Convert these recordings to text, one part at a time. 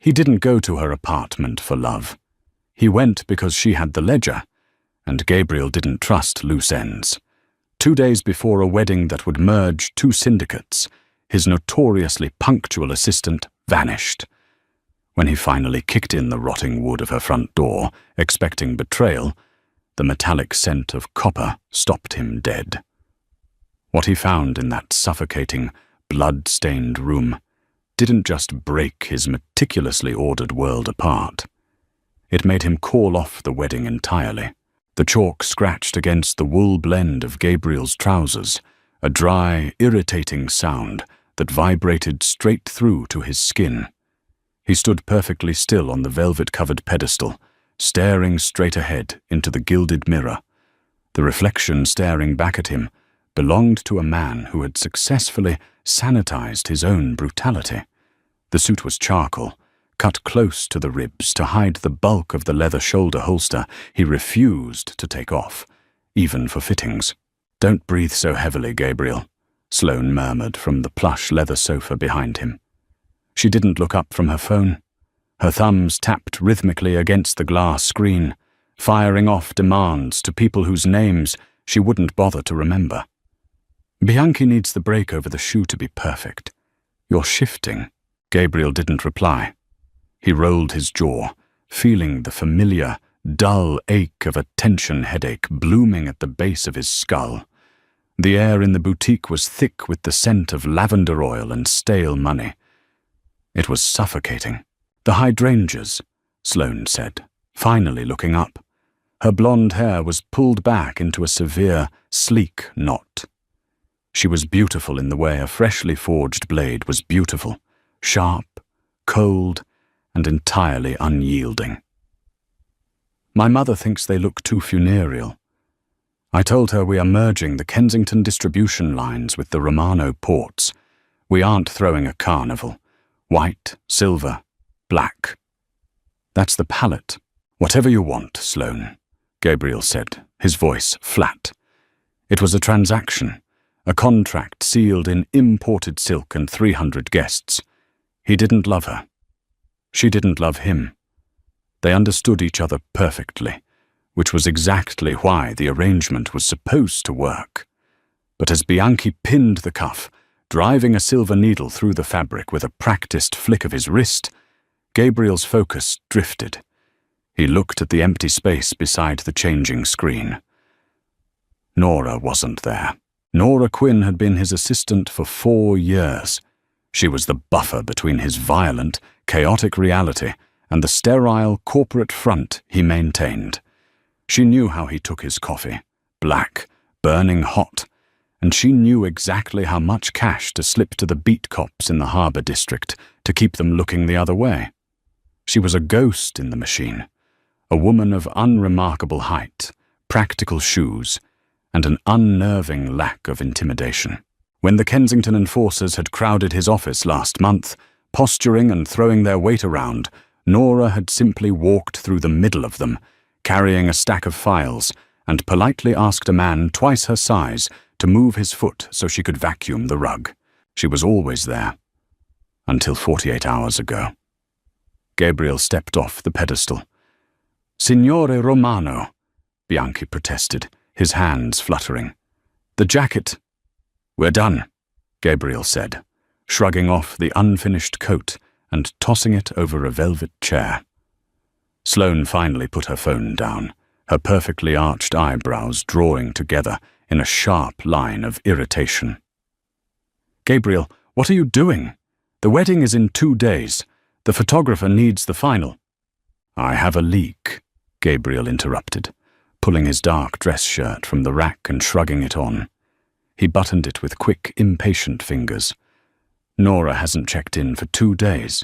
He didn't go to her apartment for love. He went because she had the ledger, and Gabriel didn't trust loose ends. 2 days before a wedding that would merge two syndicates, his notoriously punctual assistant vanished. When he finally kicked in the rotting wood of her front door, expecting betrayal, the metallic scent of copper stopped him dead. What he found in that suffocating, blood-stained room didn't just break his meticulously ordered world apart. It made him call off the wedding entirely. The chalk scratched against the wool blend of Gabriel's trousers, a dry, irritating sound that vibrated straight through to his skin. He stood perfectly still on the velvet-covered pedestal, staring straight ahead into the gilded mirror. The reflection staring back at him belonged to a man who had successfully sanitized his own brutality. The suit was charcoal, cut close to the ribs to hide the bulk of the leather shoulder holster he refused to take off, even for fittings. "Don't breathe so heavily, Gabriel," Sloane murmured from the plush leather sofa behind him. She didn't look up from her phone. Her thumbs tapped rhythmically against the glass screen, firing off demands to people whose names she wouldn't bother to remember. "Bianchi needs the break over the shoe to be perfect. You're shifting." Gabriel didn't reply. He rolled his jaw, feeling the familiar, dull ache of a tension headache blooming at the base of his skull. The air in the boutique was thick with the scent of lavender oil and stale money. It was suffocating. "The hydrangeas," Sloane said, finally looking up. Her blonde hair was pulled back into a severe, sleek knot. She was beautiful in the way a freshly forged blade was beautiful, sharp, cold, and entirely unyielding. "My mother thinks they look too funereal. I told her we are merging the Kensington distribution lines with the Romano ports. We aren't throwing a carnival. White, silver, black. That's the palette. Whatever you want, Sloane," Gabriel said, his voice flat. It was a transaction, a contract sealed in imported silk and 300 guests. He didn't love her. She didn't love him. They understood each other perfectly, which was exactly why the arrangement was supposed to work. But as Bianchi pinned the cuff, driving a silver needle through the fabric with a practiced flick of his wrist, Gabriel's focus drifted. He looked at the empty space beside the changing screen. Nora wasn't there. Nora Quinn had been his assistant for 4 years. She was the buffer between his violent, chaotic reality and the sterile corporate front he maintained. She knew how he took his coffee, black, burning hot, and she knew exactly how much cash to slip to the beat cops in the Harbour District to keep them looking the other way. She was a ghost in the machine, a woman of unremarkable height, practical shoes, and an unnerving lack of intimidation. When the Kensington enforcers had crowded his office last month, posturing and throwing their weight around, Nora had simply walked through the middle of them, carrying a stack of files, and politely asked a man twice her size to move his foot so she could vacuum the rug. She was always there. Until 48 hours ago. Gabriel stepped off the pedestal. "Signore Romano," Bianchi protested, his hands fluttering. "The jacket." "We're done," Gabriel said, shrugging off the unfinished coat and tossing it over a velvet chair. Sloane finally put her phone down, her perfectly arched eyebrows drawing together in a sharp line of irritation. "Gabriel, what are you doing? The wedding is in 2 days. The photographer needs the final." "I have a leak," Gabriel interrupted, pulling his dark dress shirt from the rack and shrugging it on. He buttoned it with quick, impatient fingers. "Nora hasn't checked in for 2 days."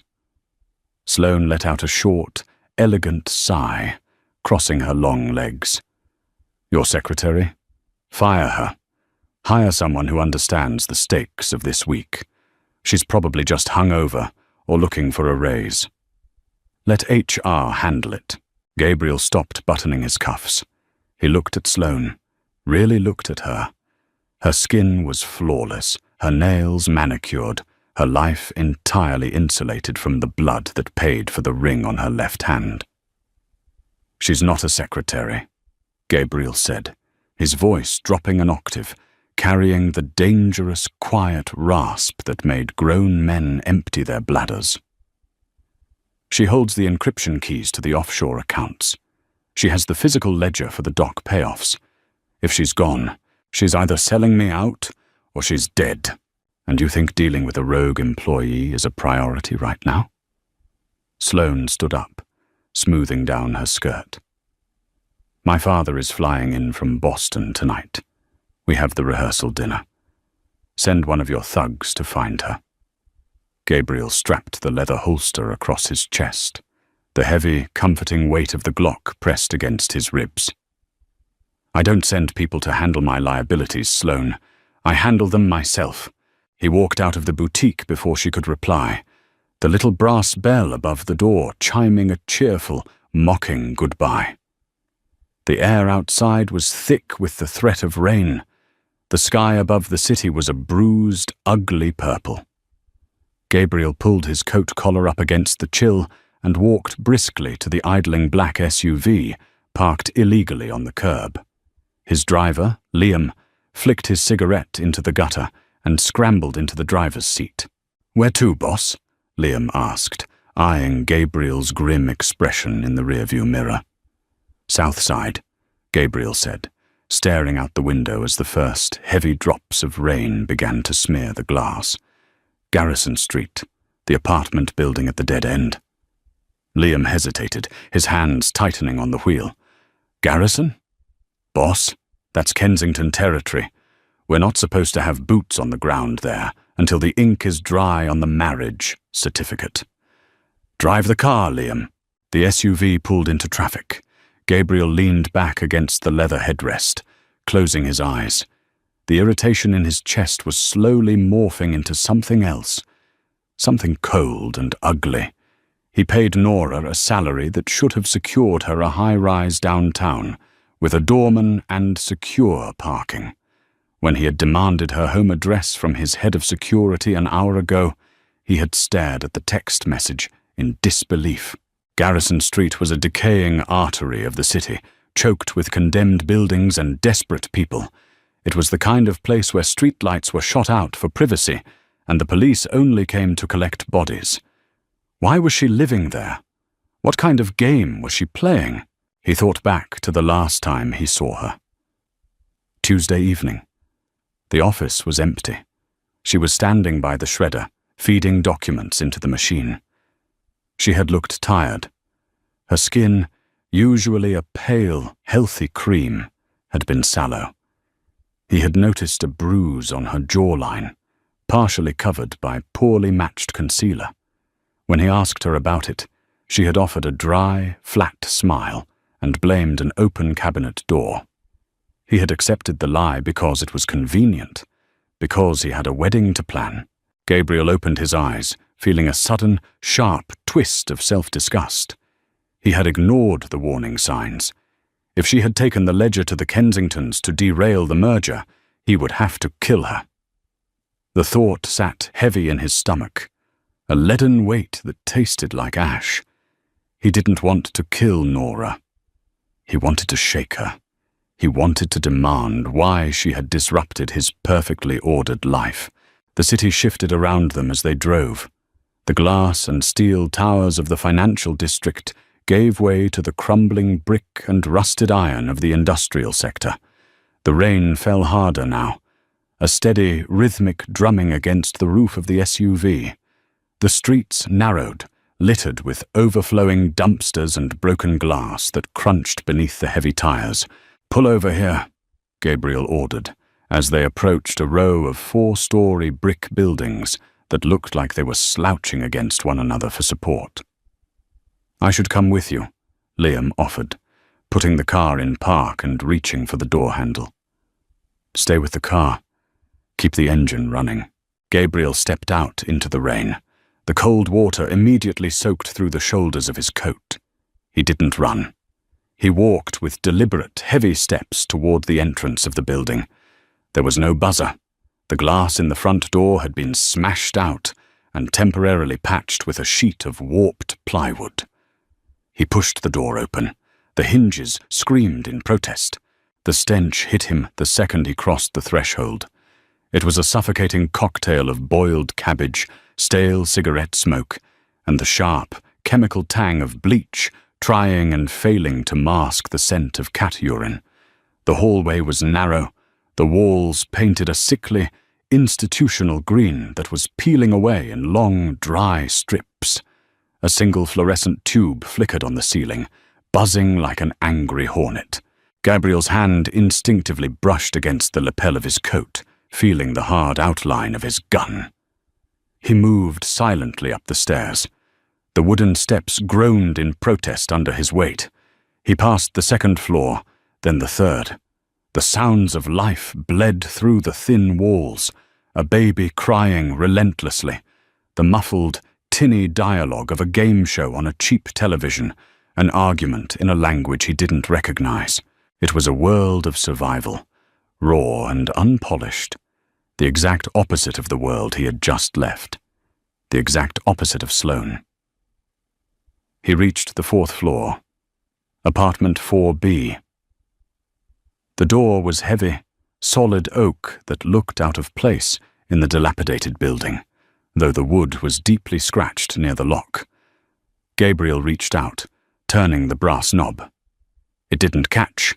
Sloane let out a short, elegant sigh, crossing her long legs. "Your secretary? Fire her. Hire someone who understands the stakes of this week. She's probably just hungover or looking for a raise. Let HR handle it." Gabriel stopped buttoning his cuffs. He looked at Sloane, really looked at her. Her skin was flawless, her nails manicured, her life entirely insulated from the blood that paid for the ring on her left hand. "She's not a secretary," Gabriel said, his voice dropping an octave, carrying the dangerous, quiet rasp that made grown men empty their bladders. "She holds the encryption keys to the offshore accounts. She has the physical ledger for the dock payoffs. If she's gone, she's either selling me out or she's dead. And you think dealing with a rogue employee is a priority right now?" Sloane stood up, smoothing down her skirt. "My father is flying in from Boston tonight. We have the rehearsal dinner. Send one of your thugs to find her." Gabriel strapped the leather holster across his chest, the heavy, comforting weight of the Glock pressed against his ribs. "I don't send people to handle my liabilities, Sloane. I handle them myself." He walked out of the boutique before she could reply, the little brass bell above the door chiming a cheerful, mocking goodbye. The air outside was thick with the threat of rain. The sky above the city was a bruised, ugly purple. Gabriel pulled his coat collar up against the chill and walked briskly to the idling black SUV, parked illegally on the curb. His driver, Liam, flicked his cigarette into the gutter and scrambled into the driver's seat. "Where to, boss?" Liam asked, eyeing Gabriel's grim expression in the rearview mirror. "South Side," Gabriel said, staring out the window as the first heavy drops of rain began to smear the glass. "Garrison Street, the apartment building at the dead end." Liam hesitated, his hands tightening on the wheel. "Garrison? Boss, that's Kensington territory. We're not supposed to have boots on the ground there until the ink is dry on the marriage certificate." "Drive the car, Liam." The SUV pulled into traffic. Gabriel leaned back against the leather headrest, closing his eyes. The irritation in his chest was slowly morphing into something else, something cold and ugly. He paid Nora a salary that should have secured her a high-rise downtown, with a doorman and secure parking. When he had demanded her home address from his head of security an hour ago, he had stared at the text message in disbelief. Garrison Street was a decaying artery of the city, choked with condemned buildings and desperate people. It was the kind of place where streetlights were shot out for privacy, and the police only came to collect bodies. Why was she living there? What kind of game was she playing? He thought back to the last time he saw her. Tuesday evening. The office was empty. She was standing by the shredder, feeding documents into the machine. She had looked tired. Her skin, usually a pale, healthy cream, had been sallow. He had noticed a bruise on her jawline, partially covered by poorly matched concealer. When he asked her about it, she had offered a dry, flat smile and blamed an open cabinet door. He had accepted the lie because it was convenient, because he had a wedding to plan. Gabriel opened his eyes, feeling a sudden, sharp twist of self-disgust. He had ignored the warning signs. If she had taken the ledger to the Kensingtons to derail the merger, he would have to kill her. The thought sat heavy in his stomach, a leaden weight that tasted like ash. He didn't want to kill Nora. He wanted to shake her. He wanted to demand why she had disrupted his perfectly ordered life. The city shifted around them as they drove. The glass and steel towers of the financial district gave way to the crumbling brick and rusted iron of the industrial sector. The rain fell harder now, a steady, rhythmic drumming against the roof of the SUV. The streets narrowed, littered with overflowing dumpsters and broken glass that crunched beneath the heavy tires. "Pull over here," Gabriel ordered, as they approached a row of 4-story brick buildings that looked like they were slouching against one another for support. "I should come with you," Liam offered, putting the car in park and reaching for the door handle. "Stay with the car. Keep the engine running." Gabriel stepped out into the rain. The cold water immediately soaked through the shoulders of his coat. He didn't run. He walked with deliberate, heavy steps toward the entrance of the building. There was no buzzer. The glass in the front door had been smashed out, and temporarily patched with a sheet of warped plywood. He pushed the door open. The hinges screamed in protest. The stench hit him the second he crossed the threshold. It was a suffocating cocktail of boiled cabbage, stale cigarette smoke, and the sharp, chemical tang of bleach trying and failing to mask the scent of cat urine. The hallway was narrow, the walls painted a sickly, institutional green that was peeling away in long, dry strips. A single fluorescent tube flickered on the ceiling, buzzing like an angry hornet. Gabriel's hand instinctively brushed against the lapel of his coat, feeling the hard outline of his gun. He moved silently up the stairs. The wooden steps groaned in protest under his weight. He passed the second floor, then the third. The sounds of life bled through the thin walls, a baby crying relentlessly, the muffled, tinny dialogue of a game show on a cheap television, an argument in a language he didn't recognize. It was a world of survival, raw and unpolished, the exact opposite of the world he had just left, the exact opposite of Sloane. He reached the fourth floor, apartment 4B. The door was heavy, solid oak that looked out of place in the dilapidated building, though the wood was deeply scratched near the lock. Gabriel reached out, turning the brass knob. It didn't catch.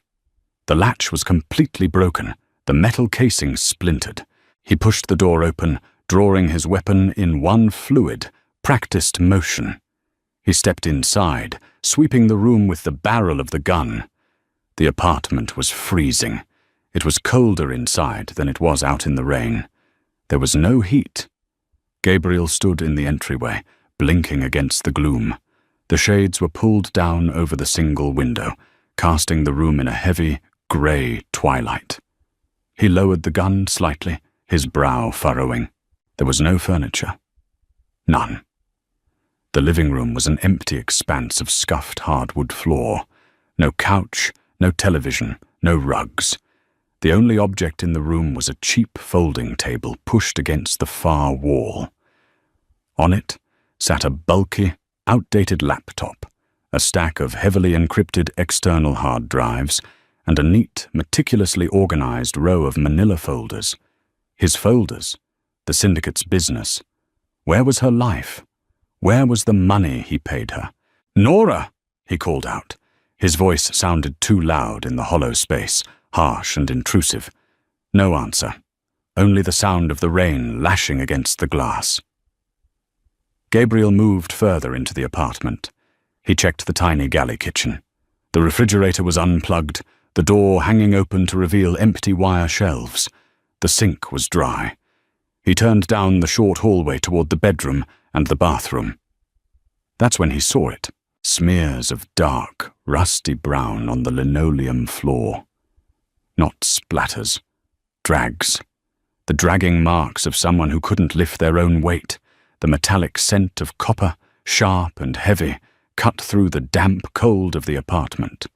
The latch was completely broken, the metal casing splintered. He pushed the door open, drawing his weapon in one fluid, practiced motion. He stepped inside, sweeping the room with the barrel of the gun. The apartment was freezing. It was colder inside than it was out in the rain. There was no heat. Gabriel stood in the entryway, blinking against the gloom. The shades were pulled down over the single window, casting the room in a heavy, grey twilight. He lowered the gun slightly, his brow furrowing. There was no furniture. None. The living room was an empty expanse of scuffed hardwood floor. No couch, no television, no rugs. The only object in the room was a cheap folding table pushed against the far wall. On it sat a bulky, outdated laptop, a stack of heavily encrypted external hard drives, and a neat, meticulously organized row of manila folders. His folders, the syndicate's business. Where was her life? Where was the money he paid her? "Nora!" he called out. His voice sounded too loud in the hollow space, harsh and intrusive. No answer, only the sound of the rain lashing against the glass. Gabriel moved further into the apartment. He checked the tiny galley kitchen. The refrigerator was unplugged, the door hanging open to reveal empty wire shelves. The sink was dry. He turned down the short hallway toward the bedroom and the bathroom. That's when he saw it, smears of dark, rusty brown on the linoleum floor. Not splatters, drags. The dragging marks of someone who couldn't lift their own weight, the metallic scent of copper, sharp and heavy, cut through the damp cold of the apartment.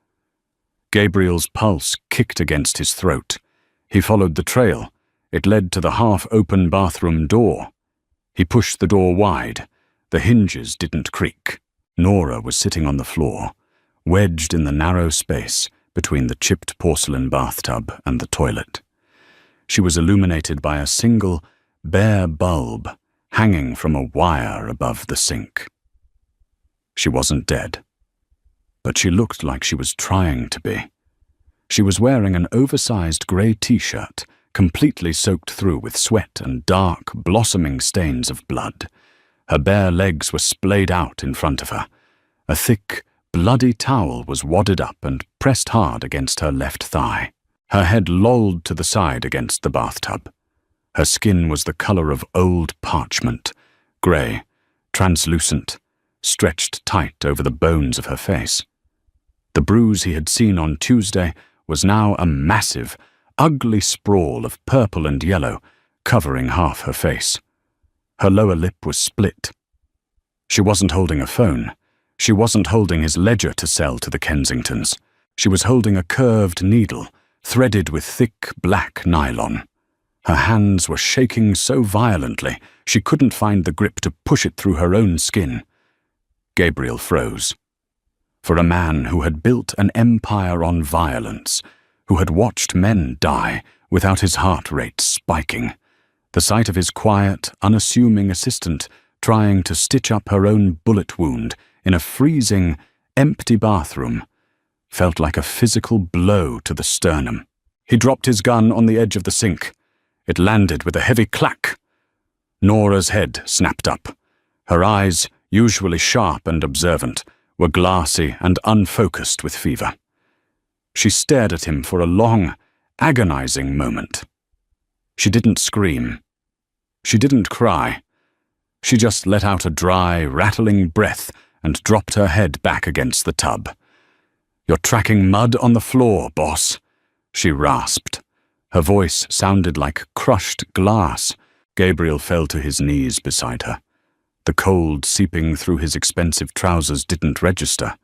Gabriel's pulse kicked against his throat. He followed the trail. It led to the half-open bathroom door. He pushed the door wide. The hinges didn't creak. Nora was sitting on the floor, wedged in the narrow space between the chipped porcelain bathtub and the toilet. She was illuminated by a single, bare bulb hanging from a wire above the sink. She wasn't dead, but she looked like she was trying to be. She was wearing an oversized grey t-shirt, completely soaked through with sweat and dark, blossoming stains of blood. Her bare legs were splayed out in front of her. A thick, bloody towel was wadded up and pressed hard against her left thigh. Her head lolled to the side against the bathtub. Her skin was the color of old parchment, grey, translucent, stretched tight over the bones of her face. The bruise he had seen on Tuesday was now a massive, ugly sprawl of purple and yellow, covering half her face. Her lower lip was split. She wasn't holding a phone. She wasn't holding his ledger to sell to the Kensingtons. She was holding a curved needle, threaded with thick black nylon. Her hands were shaking so violently she couldn't find the grip to push it through her own skin. Gabriel froze. For a man who had built an empire on violence, who had watched men die without his heart rate spiking, the sight of his quiet, unassuming assistant trying to stitch up her own bullet wound in a freezing, empty bathroom felt like a physical blow to the sternum. He dropped his gun on the edge of the sink. It landed with a heavy clack. Nora's head snapped up. Her eyes, usually sharp and observant, were glassy and unfocused with fever. She stared at him for a long, agonizing moment. She didn't scream. She didn't cry. She just let out a dry, rattling breath and dropped her head back against the tub. "You're tracking mud on the floor, boss," she rasped. Her voice sounded like crushed glass. Gabriel fell to his knees beside her. The cold seeping through his expensive trousers didn't register.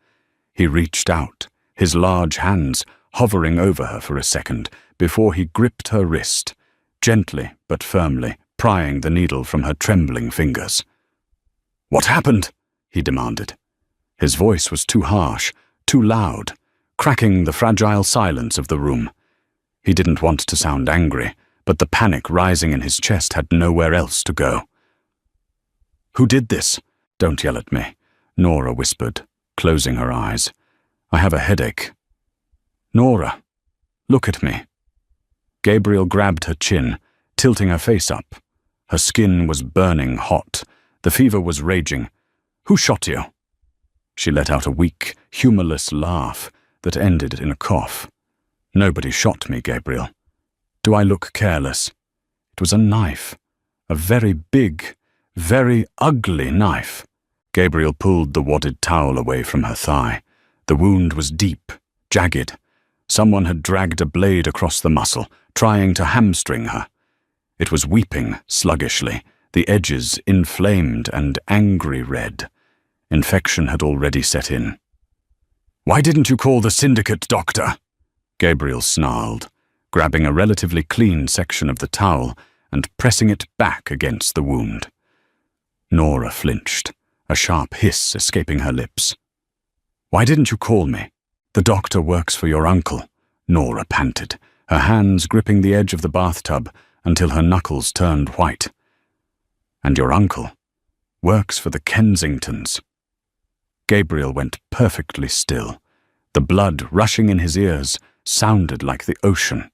He reached out, his large hands hovering over her for a second before he gripped her wrist, gently but firmly, prying the needle from her trembling fingers. "What happened?" he demanded. His voice was too harsh, too loud, cracking the fragile silence of the room. He didn't want to sound angry, but the panic rising in his chest had nowhere else to go. "Who did this?" "Don't yell at me," Nora whispered, closing her eyes. "I have a headache." "Nora, look at me." Gabriel grabbed her chin, tilting her face up. Her skin was burning hot. The fever was raging. "Who shot you?" She let out a weak, humorless laugh that ended in a cough. "Nobody shot me, Gabriel. Do I look careless? It was a knife. A very big, very ugly knife." Gabriel pulled the wadded towel away from her thigh. The wound was deep, jagged. Someone had dragged a blade across the muscle, trying to hamstring her. It was weeping sluggishly, the edges inflamed and angry red. Infection had already set in. "Why didn't you call the syndicate, doctor?" Gabriel snarled, grabbing a relatively clean section of the towel and pressing it back against the wound. Nora flinched, a sharp hiss escaping her lips. "Why didn't you call me?" "The doctor works for your uncle," Nora panted, her hands gripping the edge of the bathtub until her knuckles turned white. "And your uncle works for the Kensingtons." Gabriel went perfectly still. The blood rushing in his ears sounded like the ocean.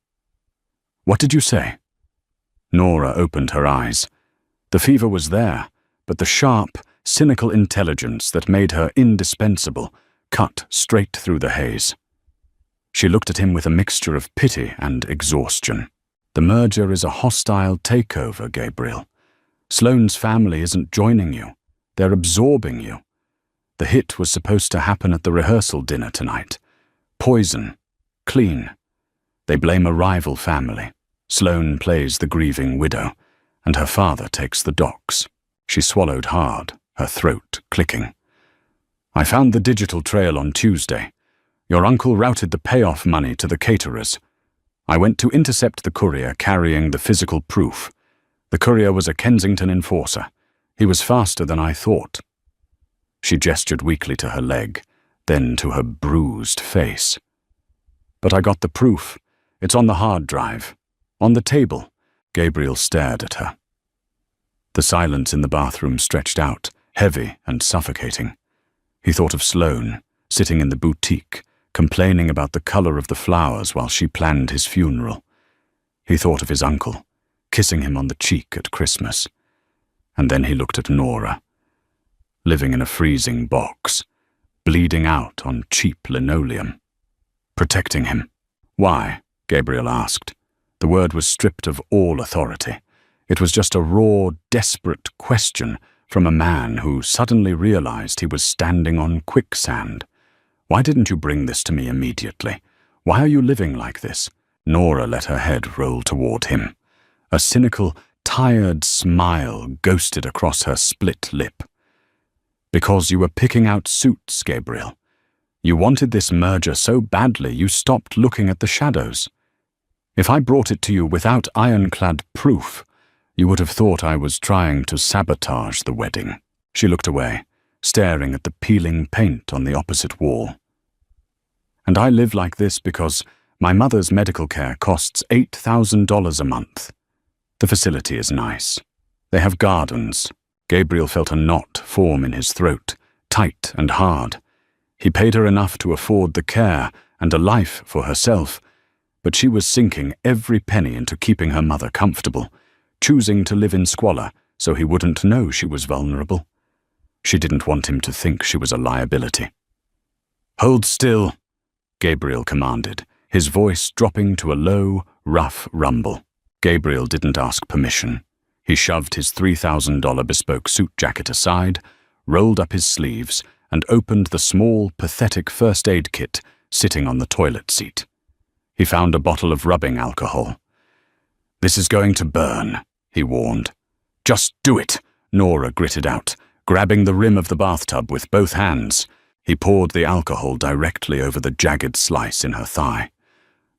"What did you say?" Nora opened her eyes. The fever was there, but the sharp, cynical intelligence that made her indispensable cut straight through the haze. She looked at him with a mixture of pity and exhaustion. "The merger is a hostile takeover, Gabriel. Sloane's family isn't joining you. They're absorbing you. The hit was supposed to happen at the rehearsal dinner tonight. Poison. Clean. They blame a rival family. Sloane plays the grieving widow, and her father takes the docks." She swallowed hard, her throat clicking. "I found the digital trail on Tuesday. Your uncle routed the payoff money to the caterers. I went to intercept the courier carrying the physical proof. The courier was a Kensington enforcer. He was faster than I thought." She gestured weakly to her leg, then to her bruised face. "But I got the proof. It's on the hard drive. On the table." Gabriel stared at her. The silence in the bathroom stretched out, heavy and suffocating. He thought of Sloane, sitting in the boutique, complaining about the color of the flowers while she planned his funeral. He thought of his uncle, kissing him on the cheek at Christmas. And then he looked at Nora, living in a freezing box, bleeding out on cheap linoleum. Protecting him. "Why?" Gabriel asked. The word was stripped of all authority. It was just a raw, desperate question from a man who suddenly realized he was standing on quicksand. "Why didn't you bring this to me immediately? Why are you living like this?" Nora let her head roll toward him. A cynical, tired smile ghosted across her split lip. "Because you were picking out suits, Gabriel. You wanted this merger so badly you stopped looking at the shadows." If I brought it to you without ironclad proof, you would have thought I was trying to sabotage the wedding." She looked away, staring at the peeling paint on the opposite wall. "And I live like this because my mother's medical care costs $8,000 a month. The facility is nice. They have gardens." Gabriel felt a knot form in his throat, tight and hard. He paid her enough to afford the care and a life for herself, but she was sinking every penny into keeping her mother comfortable, choosing to live in squalor so he wouldn't know she was vulnerable. She didn't want him to think she was a liability. "Hold still," Gabriel commanded, his voice dropping to a low, rough rumble. Gabriel didn't ask permission. He shoved his $3,000 bespoke suit jacket aside, rolled up his sleeves, and opened the small, pathetic first aid kit sitting on the toilet seat. He found a bottle of rubbing alcohol. "This is going to burn," he warned. "Just do it," Nora gritted out, grabbing the rim of the bathtub with both hands. He poured the alcohol directly over the jagged slice in her thigh.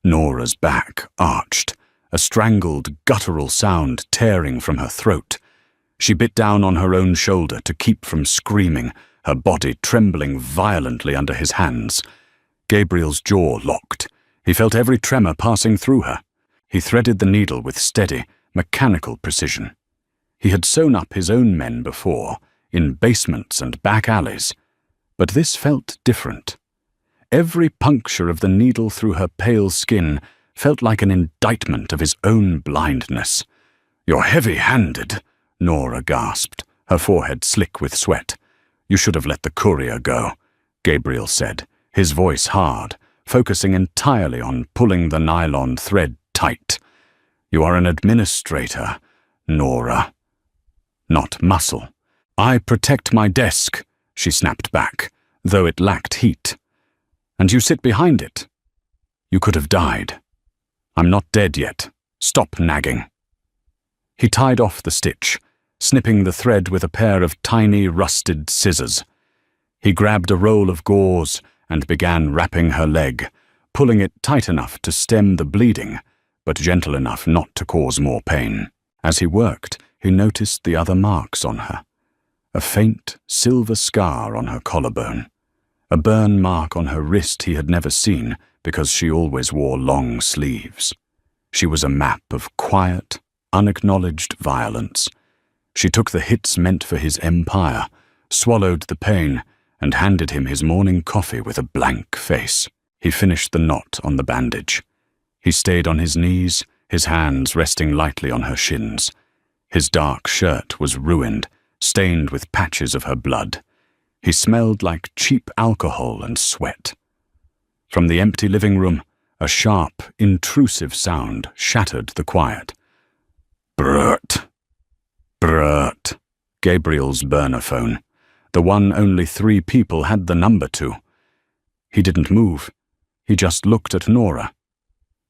Nora's back arched, a strangled, guttural sound tearing from her throat. She bit down on her own shoulder to keep from screaming, her body trembling violently under his hands. Gabriel's jaw locked. He felt every tremor passing through her. He threaded the needle with steady, mechanical precision. He had sewn up his own men before, in basements and back alleys, but this felt different. Every puncture of the needle through her pale skin felt like an indictment of his own blindness. "You're heavy-handed," Nora gasped, her forehead slick with sweat. "You should have let the courier go," Gabriel said, his voice hard, focusing entirely on pulling the nylon thread tight. "You are an administrator, Nora, not muscle." "I protect my desk," she snapped back, though it lacked heat. "And you sit behind it. You could have died. I'm not dead yet. Stop nagging." He tied off the stitch, snipping the thread with a pair of tiny, rusted scissors. He grabbed a roll of gauze and began wrapping her leg, pulling it tight enough to stem the bleeding, but gentle enough not to cause more pain. As he worked, he noticed the other marks on her. A faint, silver scar on her collarbone. A burn mark on her wrist he had never seen because she always wore long sleeves. She was a map of quiet, unacknowledged violence. She took the hits meant for his empire, swallowed the pain, and handed him his morning coffee with a blank face. He finished the knot on the bandage. He stayed on his knees, his hands resting lightly on her shins. His dark shirt was ruined, stained with patches of her blood. He smelled like cheap alcohol and sweat. From the empty living room, a sharp, intrusive sound shattered the quiet. "Brrt, brrt," Gabriel's burner phone, the one only 3 people had the number to. He didn't move. He just looked at Nora.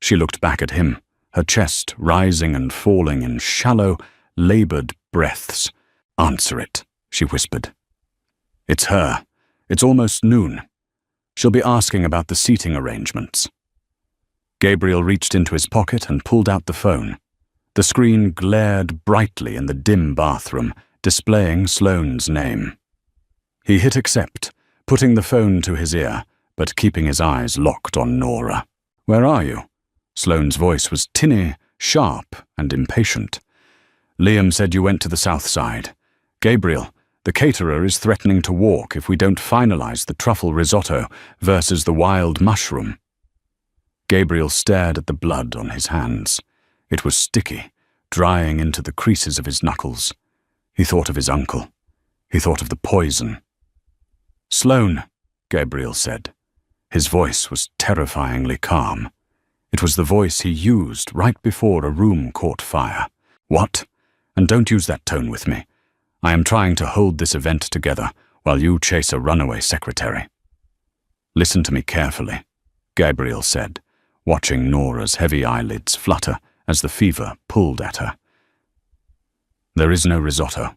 She looked back at him, her chest rising and falling in shallow, labored breaths. "Answer it," she whispered. "It's her. It's almost noon. She'll be asking about the seating arrangements." Gabriel reached into his pocket and pulled out the phone. The screen glared brightly in the dim bathroom, displaying Sloane's name. He hit accept, putting the phone to his ear, but keeping his eyes locked on Nora. "Where are you?" Sloane's voice was tinny, sharp, and impatient. "Liam said you went to the south side. Gabriel, the caterer is threatening to walk if we don't finalize the truffle risotto versus the wild mushroom." Gabriel stared at the blood on his hands. It was sticky, drying into the creases of his knuckles. He thought of his uncle. He thought of the poison. "Sloane," Gabriel said. His voice was terrifyingly calm. It was the voice he used right before a room caught fire. "What? And don't use that tone with me. I am trying to hold this event together while you chase a runaway secretary." "Listen to me carefully," Gabriel said, watching Nora's heavy eyelids flutter as the fever pulled at her. "There is no risotto.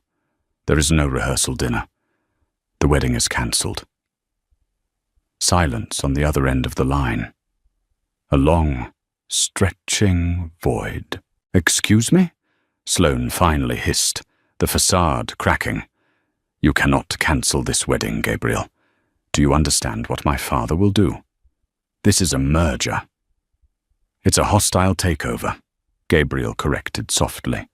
There is no rehearsal dinner. The wedding is cancelled." Silence on the other end of the line. A long, stretching void. "Excuse me?" Sloane finally hissed, the facade cracking. "You cannot cancel this wedding, Gabriel. Do you understand what my father will do? This is a merger." "It's a hostile takeover," Gabriel corrected softly.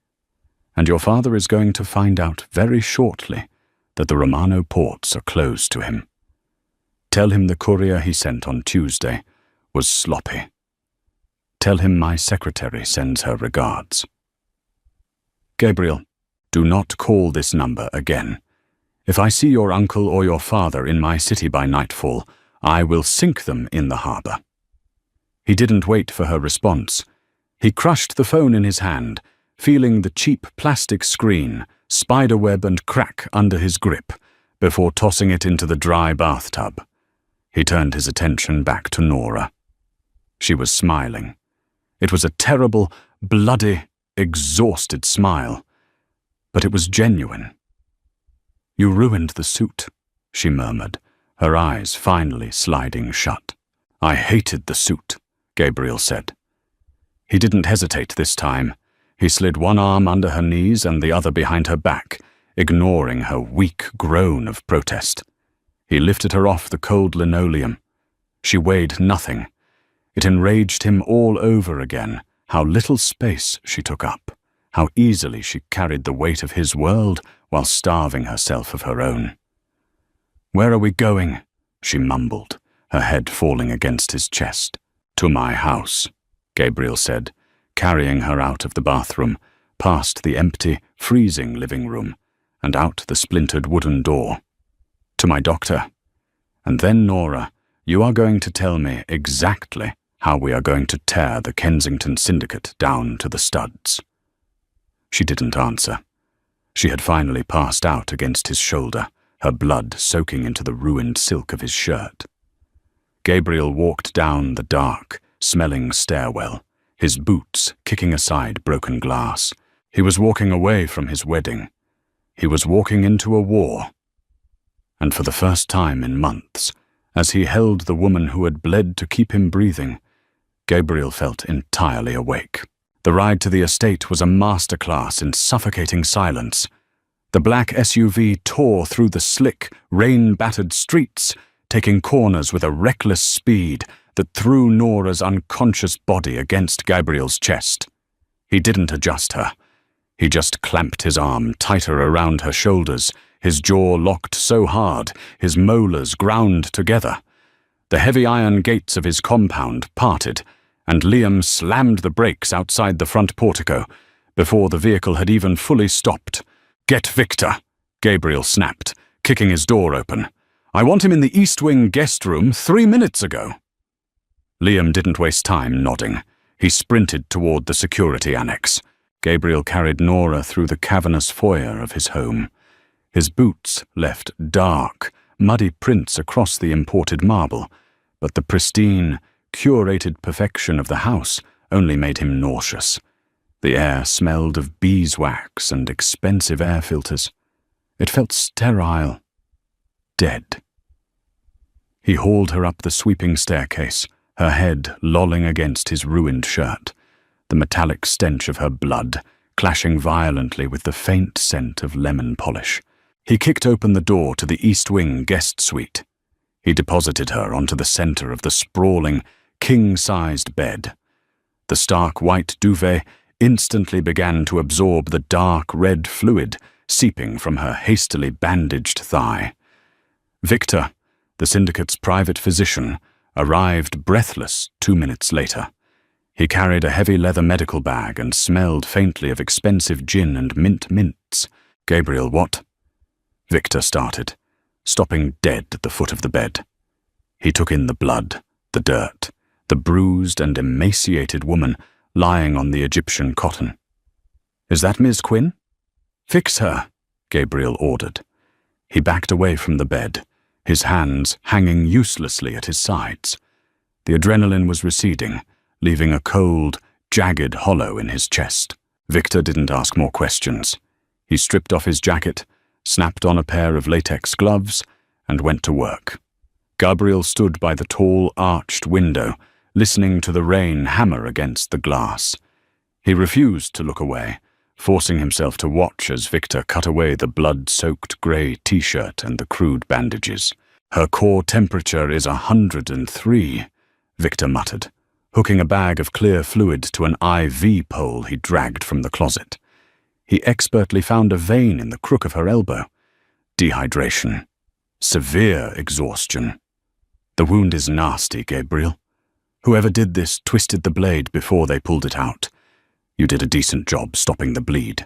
"And your father is going to find out very shortly that the Romano ports are closed to him. Tell him the courier he sent on Tuesday was sloppy. Tell him my secretary sends her regards." "Gabriel, do not call this number again. If I see your uncle or your father in my city by nightfall, I will sink them in the harbor." He didn't wait for her response. He crushed the phone in his hand, feeling the cheap plastic screen, spiderweb and crack under his grip, before tossing it into the dry bathtub. He turned his attention back to Nora. She was smiling. It was a terrible, bloody, exhausted smile, but it was genuine. "You ruined the suit," she murmured, her eyes finally sliding shut. "I hated the suit," Gabriel said. He didn't hesitate this time. He slid one arm under her knees and the other behind her back, ignoring her weak groan of protest. He lifted her off the cold linoleum. She weighed nothing. It enraged him all over again, how little space she took up, how easily she carried the weight of his world while starving herself of her own. "Where are we going?" she mumbled, her head falling against his chest. "To my house," Gabriel said, carrying her out of the bathroom, past the empty, freezing living room, and out the splintered wooden door. "To my doctor. And then, Nora, you are going to tell me exactly how we are going to tear the Kensington Syndicate down to the studs." She didn't answer. She had finally passed out against his shoulder, her blood soaking into the ruined silk of his shirt. Gabriel walked down the dark, smelling stairwell, his boots kicking aside broken glass. He was walking away from his wedding. He was walking into a war. And for the first time in months, as he held the woman who had bled to keep him breathing, Gabriel felt entirely awake. The ride to the estate was a masterclass in suffocating silence. The black SUV tore through the slick, rain-battered streets, taking corners with a reckless speed that threw Nora's unconscious body against Gabriel's chest. He didn't adjust her. He just clamped his arm tighter around her shoulders, his jaw locked so hard, his molars ground together. The heavy iron gates of his compound parted, and Liam slammed the brakes outside the front portico before the vehicle had even fully stopped. "Get Victor," Gabriel snapped, kicking his door open. "I want him in the East Wing guest room 3 minutes ago." Liam didn't waste time nodding. He sprinted toward the security annex. Gabriel carried Nora through the cavernous foyer of his home. His boots left dark, muddy prints across the imported marble, but the pristine, curated perfection of the house only made him nauseous. The air smelled of beeswax and expensive air filters. It felt sterile, dead. He hauled her up the sweeping staircase, her head lolling against his ruined shirt, the metallic stench of her blood clashing violently with the faint scent of lemon polish. He kicked open the door to the East Wing guest suite. He deposited her onto the center of the sprawling, king-sized bed. The stark white duvet instantly began to absorb the dark red fluid seeping from her hastily bandaged thigh. Victor, the syndicate's private physician, arrived breathless 2 minutes later. He carried a heavy leather medical bag and smelled faintly of expensive gin and mint mints. "Gabriel, what?" Victor started, stopping dead at the foot of the bed. He took in the blood, the dirt, the bruised and emaciated woman lying on the Egyptian cotton. "Is that Ms. Quinn?" "Fix her," Gabriel ordered. He backed away from the bed, his hands hanging uselessly at his sides. The adrenaline was receding, leaving a cold, jagged hollow in his chest. Victor didn't ask more questions. He stripped off his jacket, snapped on a pair of latex gloves, and went to work. Gabriel stood by the tall, arched window, listening to the rain hammer against the glass. He refused to look away, forcing himself to watch as Victor cut away the blood-soaked grey t-shirt and the crude bandages. "Her core temperature is 103, Victor muttered, hooking a bag of clear fluid to an IV pole he dragged from the closet. He expertly found a vein in the crook of her elbow. Dehydration. Severe exhaustion. The wound is nasty, Gabriel. Whoever did this twisted the blade before they pulled it out. You did a decent job stopping the bleed,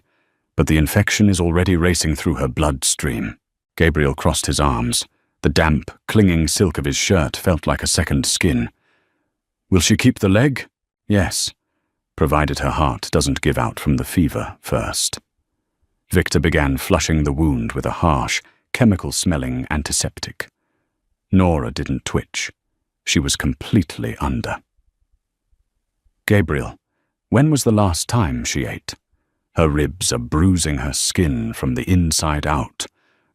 but the infection is already racing through her bloodstream." Gabriel crossed his arms. The damp, clinging silk of his shirt felt like a second skin. "Will she keep the leg?" "Yes, provided her heart doesn't give out from the fever first." Victor began flushing the wound with a harsh, chemical-smelling antiseptic. Nora didn't twitch. She was completely under. "Gabriel, when was the last time she ate? Her ribs are bruising her skin from the inside out.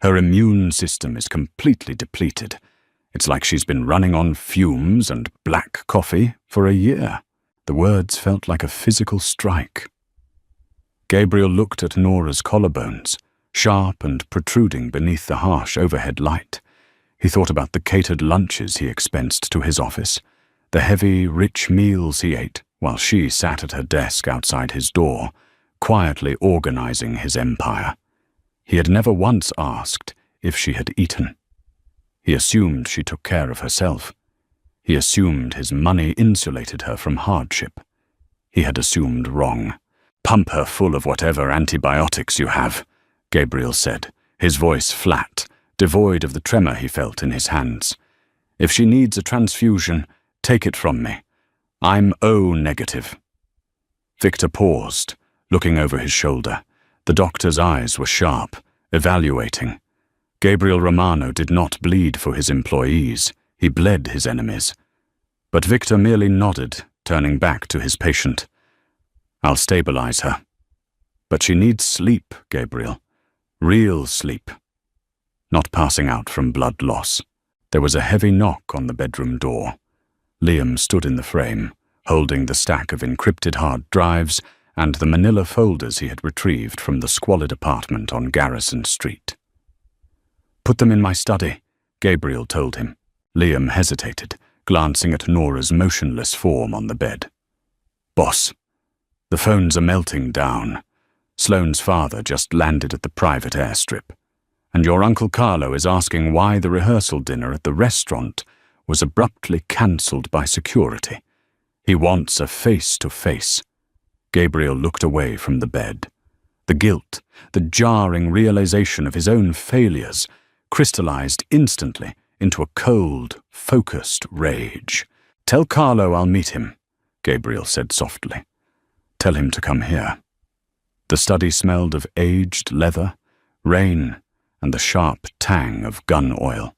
Her immune system is completely depleted. It's like she's been running on fumes and black coffee for a year." The words felt like a physical strike. Gabriel looked at Nora's collarbones, sharp and protruding beneath the harsh overhead light. He thought about the catered lunches he expensed to his office, the heavy, rich meals he ate while she sat at her desk outside his door, quietly organizing his empire. He had never once asked if she had eaten. He assumed she took care of herself. He assumed his money insulated her from hardship. He had assumed wrong. "Pump her full of whatever antibiotics you have," Gabriel said, his voice flat, devoid of the tremor he felt in his hands. "If she needs a transfusion, take it from me. I'm O negative." Victor paused, looking over his shoulder. The doctor's eyes were sharp, evaluating. Gabriel Romano did not bleed for his employees. He bled his enemies. But Victor merely nodded, turning back to his patient. "I'll stabilize her. But she needs sleep, Gabriel. Real sleep. Not passing out from blood loss." There was a heavy knock on the bedroom door. Liam stood in the frame, holding the stack of encrypted hard drives and the manila folders he had retrieved from the squalid apartment on Garrison Street. "Put them in my study," Gabriel told him. Liam hesitated, glancing at Nora's motionless form on the bed. "Boss, the phones are melting down. Sloane's father just landed at the private airstrip, and your Uncle Carlo is asking why the rehearsal dinner at the restaurant was abruptly cancelled by security. He wants a face-to-face." Gabriel looked away from the bed. The guilt, the jarring realization of his own failures, crystallized instantly into a cold, focused rage. "Tell Carlo I'll meet him," Gabriel said softly. "Tell him to come here." The study smelled of aged leather, rain, and the sharp tang of gun oil.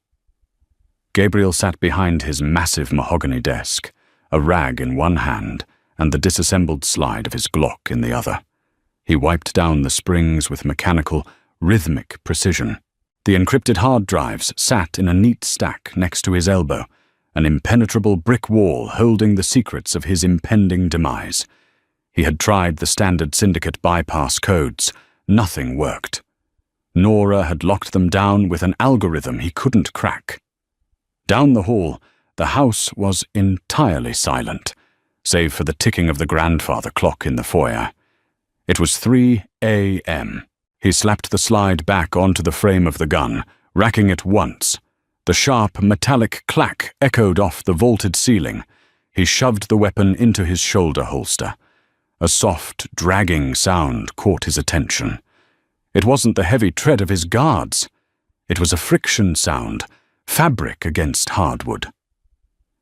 Gabriel sat behind his massive mahogany desk, a rag in one hand and the disassembled slide of his Glock in the other. He wiped down the springs with mechanical, rhythmic precision. The encrypted hard drives sat in a neat stack next to his elbow, an impenetrable brick wall holding the secrets of his impending demise. He had tried the standard syndicate bypass codes. Nothing worked. Nora had locked them down with an algorithm he couldn't crack. Down the hall, the house was entirely silent, save for the ticking of the grandfather clock in the foyer. It was 3 a.m. He slapped the slide back onto the frame of the gun, racking it once. The sharp, metallic clack echoed off the vaulted ceiling. He shoved the weapon into his shoulder holster. A soft, dragging sound caught his attention. It wasn't the heavy tread of his guards. It was a friction sound, fabric against hardwood.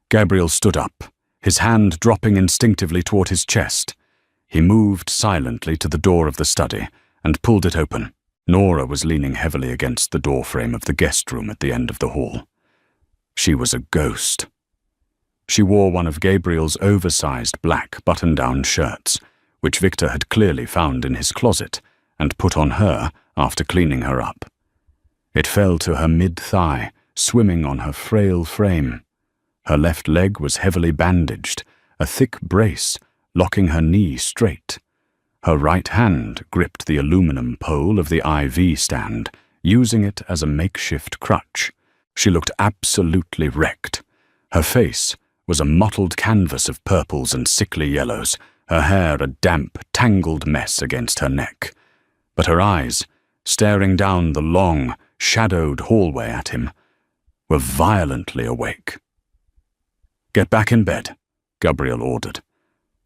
Gabriel stood up, his hand dropping instinctively toward his chest. He moved silently to the door of the study and pulled it open. Nora was leaning heavily against the doorframe of the guest room at the end of the hall. She was a ghost. She wore one of Gabriel's oversized black button-down shirts, which Victor had clearly found in his closet and put on her after cleaning her up. It fell to her mid-thigh, swimming on her frail frame. Her left leg was heavily bandaged, a thick brace locking her knee straight. Her right hand gripped the aluminum pole of the IV stand, using it as a makeshift crutch. She looked absolutely wrecked. Her face was a mottled canvas of purples and sickly yellows, her hair a damp, tangled mess against her neck. But her eyes, staring down the long, shadowed hallway at him, were violently awake. "Get back in bed," Gabriel ordered.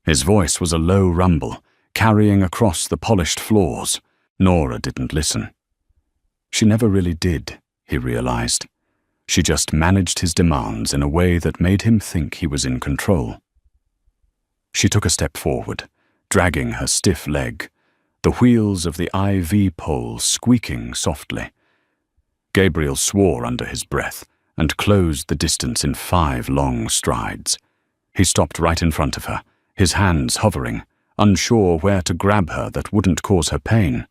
His voice was a low rumble, carrying across the polished floors. Nora didn't listen. She never really did, he realized. She just managed his demands in a way that made him think he was in control. She took a step forward, dragging her stiff leg, the wheels of the IV pole squeaking softly. Gabriel swore under his breath and closed the distance in 5 long strides. He stopped right in front of her, his hands hovering, unsure where to grab her that wouldn't cause her pain.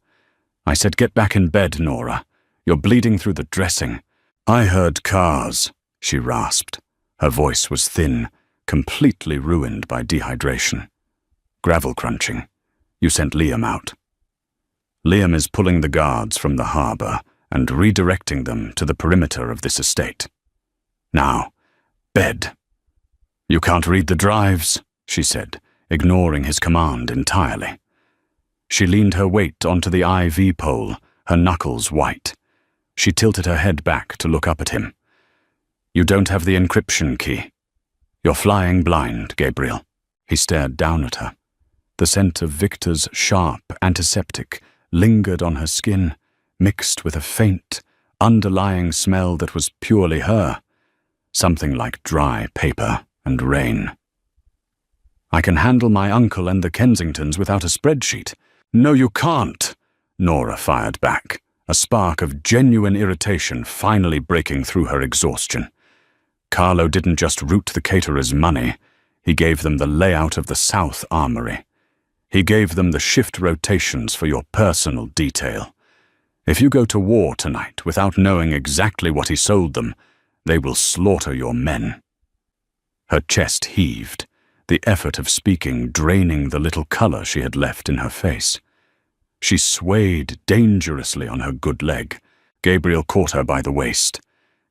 "I said get back in bed, Nora. You're bleeding through the dressing." "I heard cars," she rasped. Her voice was thin, completely ruined by dehydration. "Gravel crunching. You sent Liam out." "Liam is pulling the guards from the harbor and redirecting them to the perimeter of this estate. Now, bed." "You can't read the drives," she said, ignoring his command entirely. She leaned her weight onto the IV pole, her knuckles white. She tilted her head back to look up at him. "You don't have the encryption key. You're flying blind, Gabriel." He stared down at her. The scent of Victor's sharp antiseptic lingered on her skin, mixed with a faint, underlying smell that was purely her, something like dry paper and rain. "I can handle my uncle and the Kensingtons without a spreadsheet." "No, you can't," Nora fired back, a spark of genuine irritation finally breaking through her exhaustion. Carlo didn't just route the caterers' money, he gave them the layout of the South Armory. He gave them the shift rotations for your personal detail. If you go to war tonight without knowing exactly what he sold them, they will slaughter your men. Her chest heaved, the effort of speaking draining the little color she had left in her face. She swayed dangerously on her good leg. Gabriel caught her by the waist.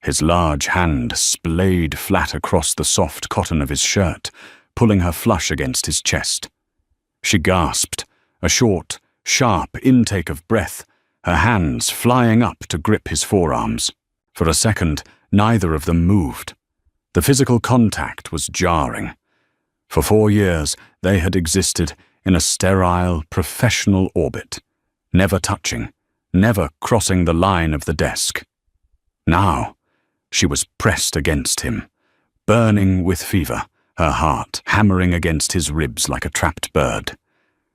His large hand splayed flat across the soft cotton of his shirt, pulling her flush against his chest. She gasped, a short, sharp intake of breath, her hands flying up to grip his forearms. For a second, neither of them moved. The physical contact was jarring. For 4 years, they had existed in a sterile, professional orbit, never touching, never crossing the line of the desk. Now, she was pressed against him, burning with fever, her heart hammering against his ribs like a trapped bird.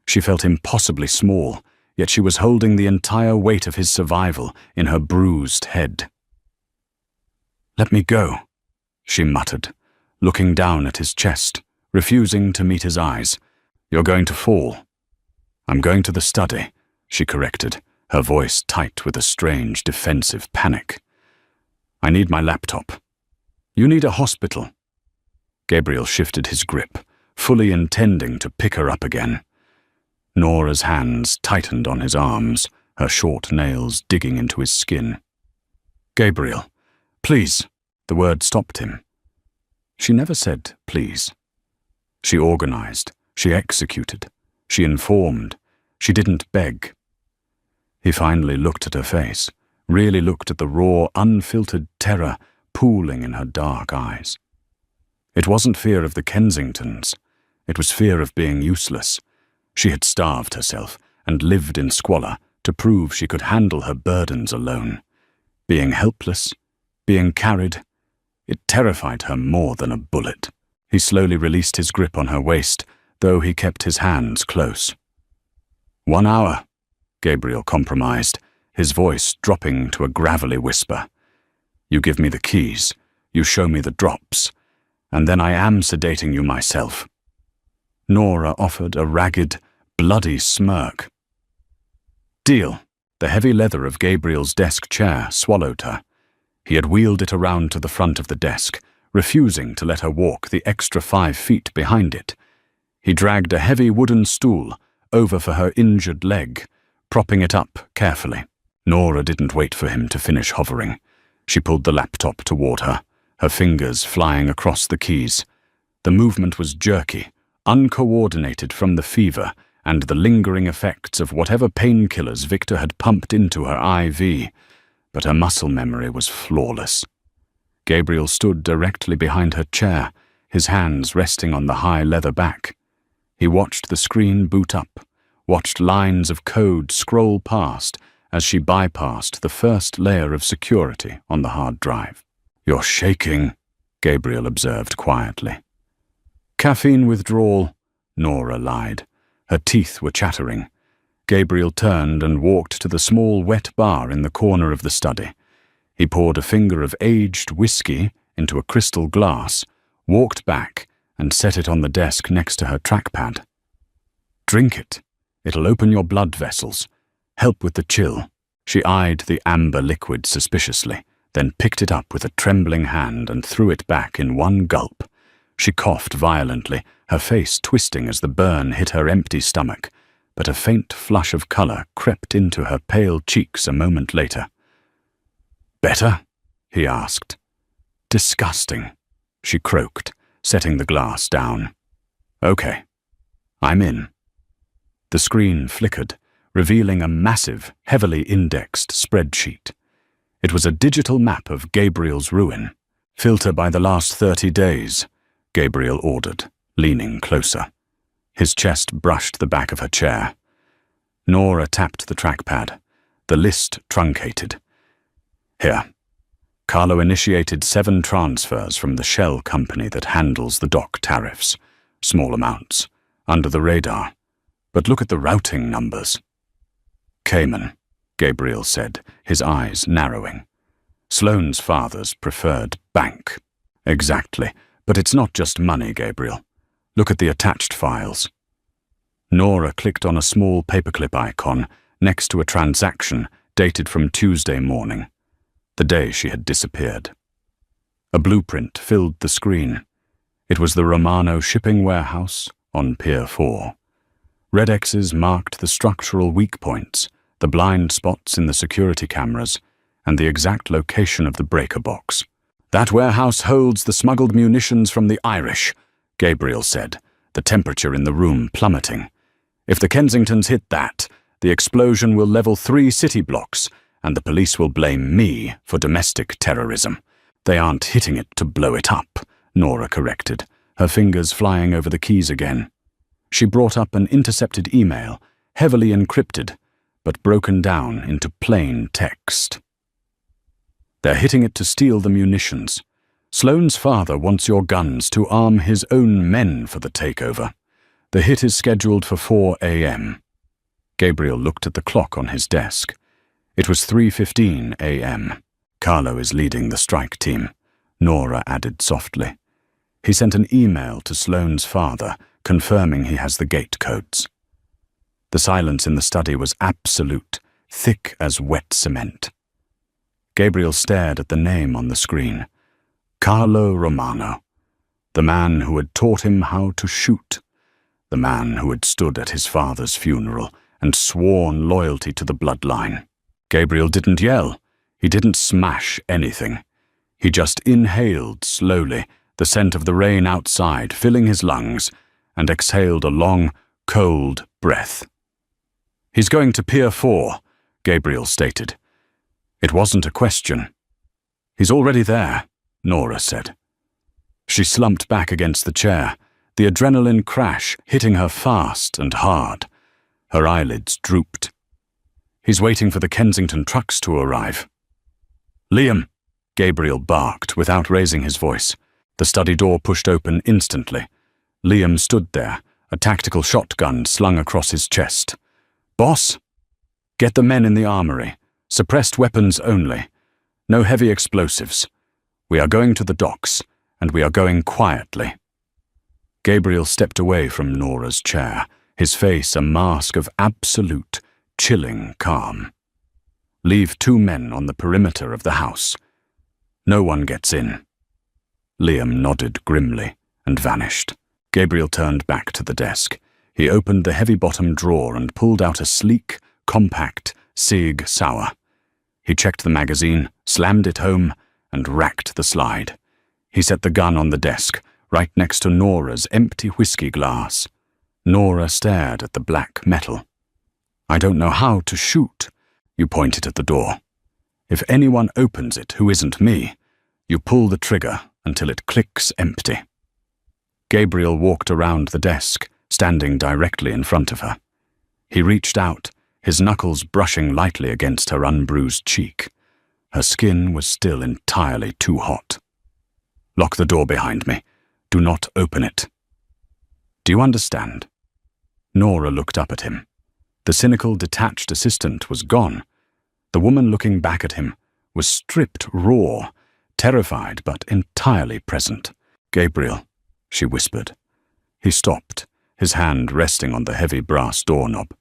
She felt impossibly small, yet she was holding the entire weight of his survival in her bruised head. "Let me go," she muttered, looking down at his chest, refusing to meet his eyes. "You're going to fall." "I'm going to the study," she corrected, her voice tight with a strange defensive panic. "I need my laptop." "You need a hospital." Gabriel shifted his grip, fully intending to pick her up again. Nora's hands tightened on his arms, her short nails digging into his skin. "Gabriel, please." The word stopped him. She never said please. She organized, she executed, she informed, she didn't beg. He finally looked at her face, really looked at the raw, unfiltered terror pooling in her dark eyes. It wasn't fear of the Kensingtons. It was fear of being useless. She had starved herself and lived in squalor to prove she could handle her burdens alone. Being helpless, being carried, it terrified her more than a bullet. He slowly released his grip on her waist, though he kept his hands close. 1 hour, Gabriel compromised, his voice dropping to a gravelly whisper. "You give me the keys, you show me the drops, and then I am sedating you myself." Nora offered a ragged, bloody smirk. "Deal." The heavy leather of Gabriel's desk chair swallowed her. He had wheeled it around to the front of the desk, refusing to let her walk the extra 5 feet behind it. He dragged a heavy wooden stool over for her injured leg, propping it up carefully. Nora didn't wait for him to finish hovering. She pulled the laptop toward her, her fingers flying across the keys. The movement was jerky, uncoordinated from the fever and the lingering effects of whatever painkillers Victor had pumped into her IV, but her muscle memory was flawless. Gabriel stood directly behind her chair, his hands resting on the high leather back. He watched the screen boot up, watched lines of code scroll past as she bypassed the first layer of security on the hard drive. "You're shaking," Gabriel observed quietly. "Caffeine withdrawal," Nora lied. Her teeth were chattering. Gabriel turned and walked to the small wet bar in the corner of the study. He poured a finger of aged whiskey into a crystal glass, walked back, and set it on the desk next to her trackpad. "Drink it. It'll open your blood vessels. Help with the chill." She eyed the amber liquid suspiciously, then picked it up with a trembling hand and threw it back in one gulp. She coughed violently, her face twisting as the burn hit her empty stomach, but a faint flush of color crept into her pale cheeks a moment later. "Better?" he asked. "Disgusting," she croaked, setting the glass down. "Okay, I'm in." The screen flickered, revealing a massive, heavily indexed spreadsheet. It was a digital map of Gabriel's ruin. "Filter by the last 30 days, Gabriel ordered, leaning closer. His chest brushed the back of her chair. Nora tapped the trackpad. The list truncated. "Here. Carlo initiated 7 transfers from the shell company that handles the dock tariffs. Small amounts, under the radar. But look at the routing numbers." "Cayman," Gabriel said, his eyes narrowing. "Sloane's father's preferred bank." "Exactly. But it's not just money, Gabriel. Look at the attached files." Nora clicked on a small paperclip icon next to a transaction dated from Tuesday morning, the day she had disappeared. A blueprint filled the screen. It was the Romano shipping warehouse on Pier 4. Red X's marked the structural weak points, the blind spots in the security cameras, and the exact location of the breaker box. "That warehouse holds the smuggled munitions from the Irish," Gabriel said, the temperature in the room plummeting. "If the Kensingtons hit that, the explosion will level 3 city blocks, and the police will blame me for domestic terrorism." "They aren't hitting it to blow it up," Nora corrected, her fingers flying over the keys again. She brought up an intercepted email, heavily encrypted, but broken down into plain text. "They're hitting it to steal the munitions. Sloane's father wants your guns to arm his own men for the takeover. The hit is scheduled for 4 a.m. Gabriel looked at the clock on his desk. It was 3:15 a.m. "Carlo is leading the strike team," Nora added softly. "He sent an email to Sloane's father, confirming he has the gate codes." The silence in the study was absolute, thick as wet cement. Gabriel stared at the name on the screen. Carlo Romano. The man who had taught him how to shoot. The man who had stood at his father's funeral and sworn loyalty to the bloodline. Gabriel didn't yell. He didn't smash anything. He just inhaled slowly, the scent of the rain outside filling his lungs, and exhaled a long, cold breath. "He's going to Pier 4, Gabriel stated. It wasn't a question. "He's already there," Nora said. She slumped back against the chair, the adrenaline crash hitting her fast and hard. Her eyelids drooped. "He's waiting for the Kensington trucks to arrive." "Liam," Gabriel barked without raising his voice. The study door pushed open instantly. Liam stood there, a tactical shotgun slung across his chest. "Boss? Get the men in the armory. Suppressed weapons only. No heavy explosives. We are going to the docks, and we are going quietly." Gabriel stepped away from Nora's chair, his face a mask of absolute, chilling calm. "Leave 2 men on the perimeter of the house. No one gets in." Liam nodded grimly and vanished. Gabriel turned back to the desk. He opened the heavy-bottomed drawer and pulled out a sleek, compact Sig Sauer. He checked the magazine, slammed it home, and racked the slide. He set the gun on the desk, right next to Nora's empty whiskey glass. Nora stared at the black metal. "I don't know how to shoot." You pointed at the door. "If anyone opens it who isn't me, you pull the trigger until it clicks empty." Gabriel walked around the desk, standing directly in front of her. He reached out, his knuckles brushing lightly against her unbruised cheek. Her skin was still entirely too hot. "Lock the door behind me. Do not open it." "Do you understand?" Nora looked up at him. The cynical, detached assistant was gone. The woman looking back at him was stripped raw, terrified but entirely present. "Gabriel," she whispered. He stopped, his hand resting on the heavy brass doorknob.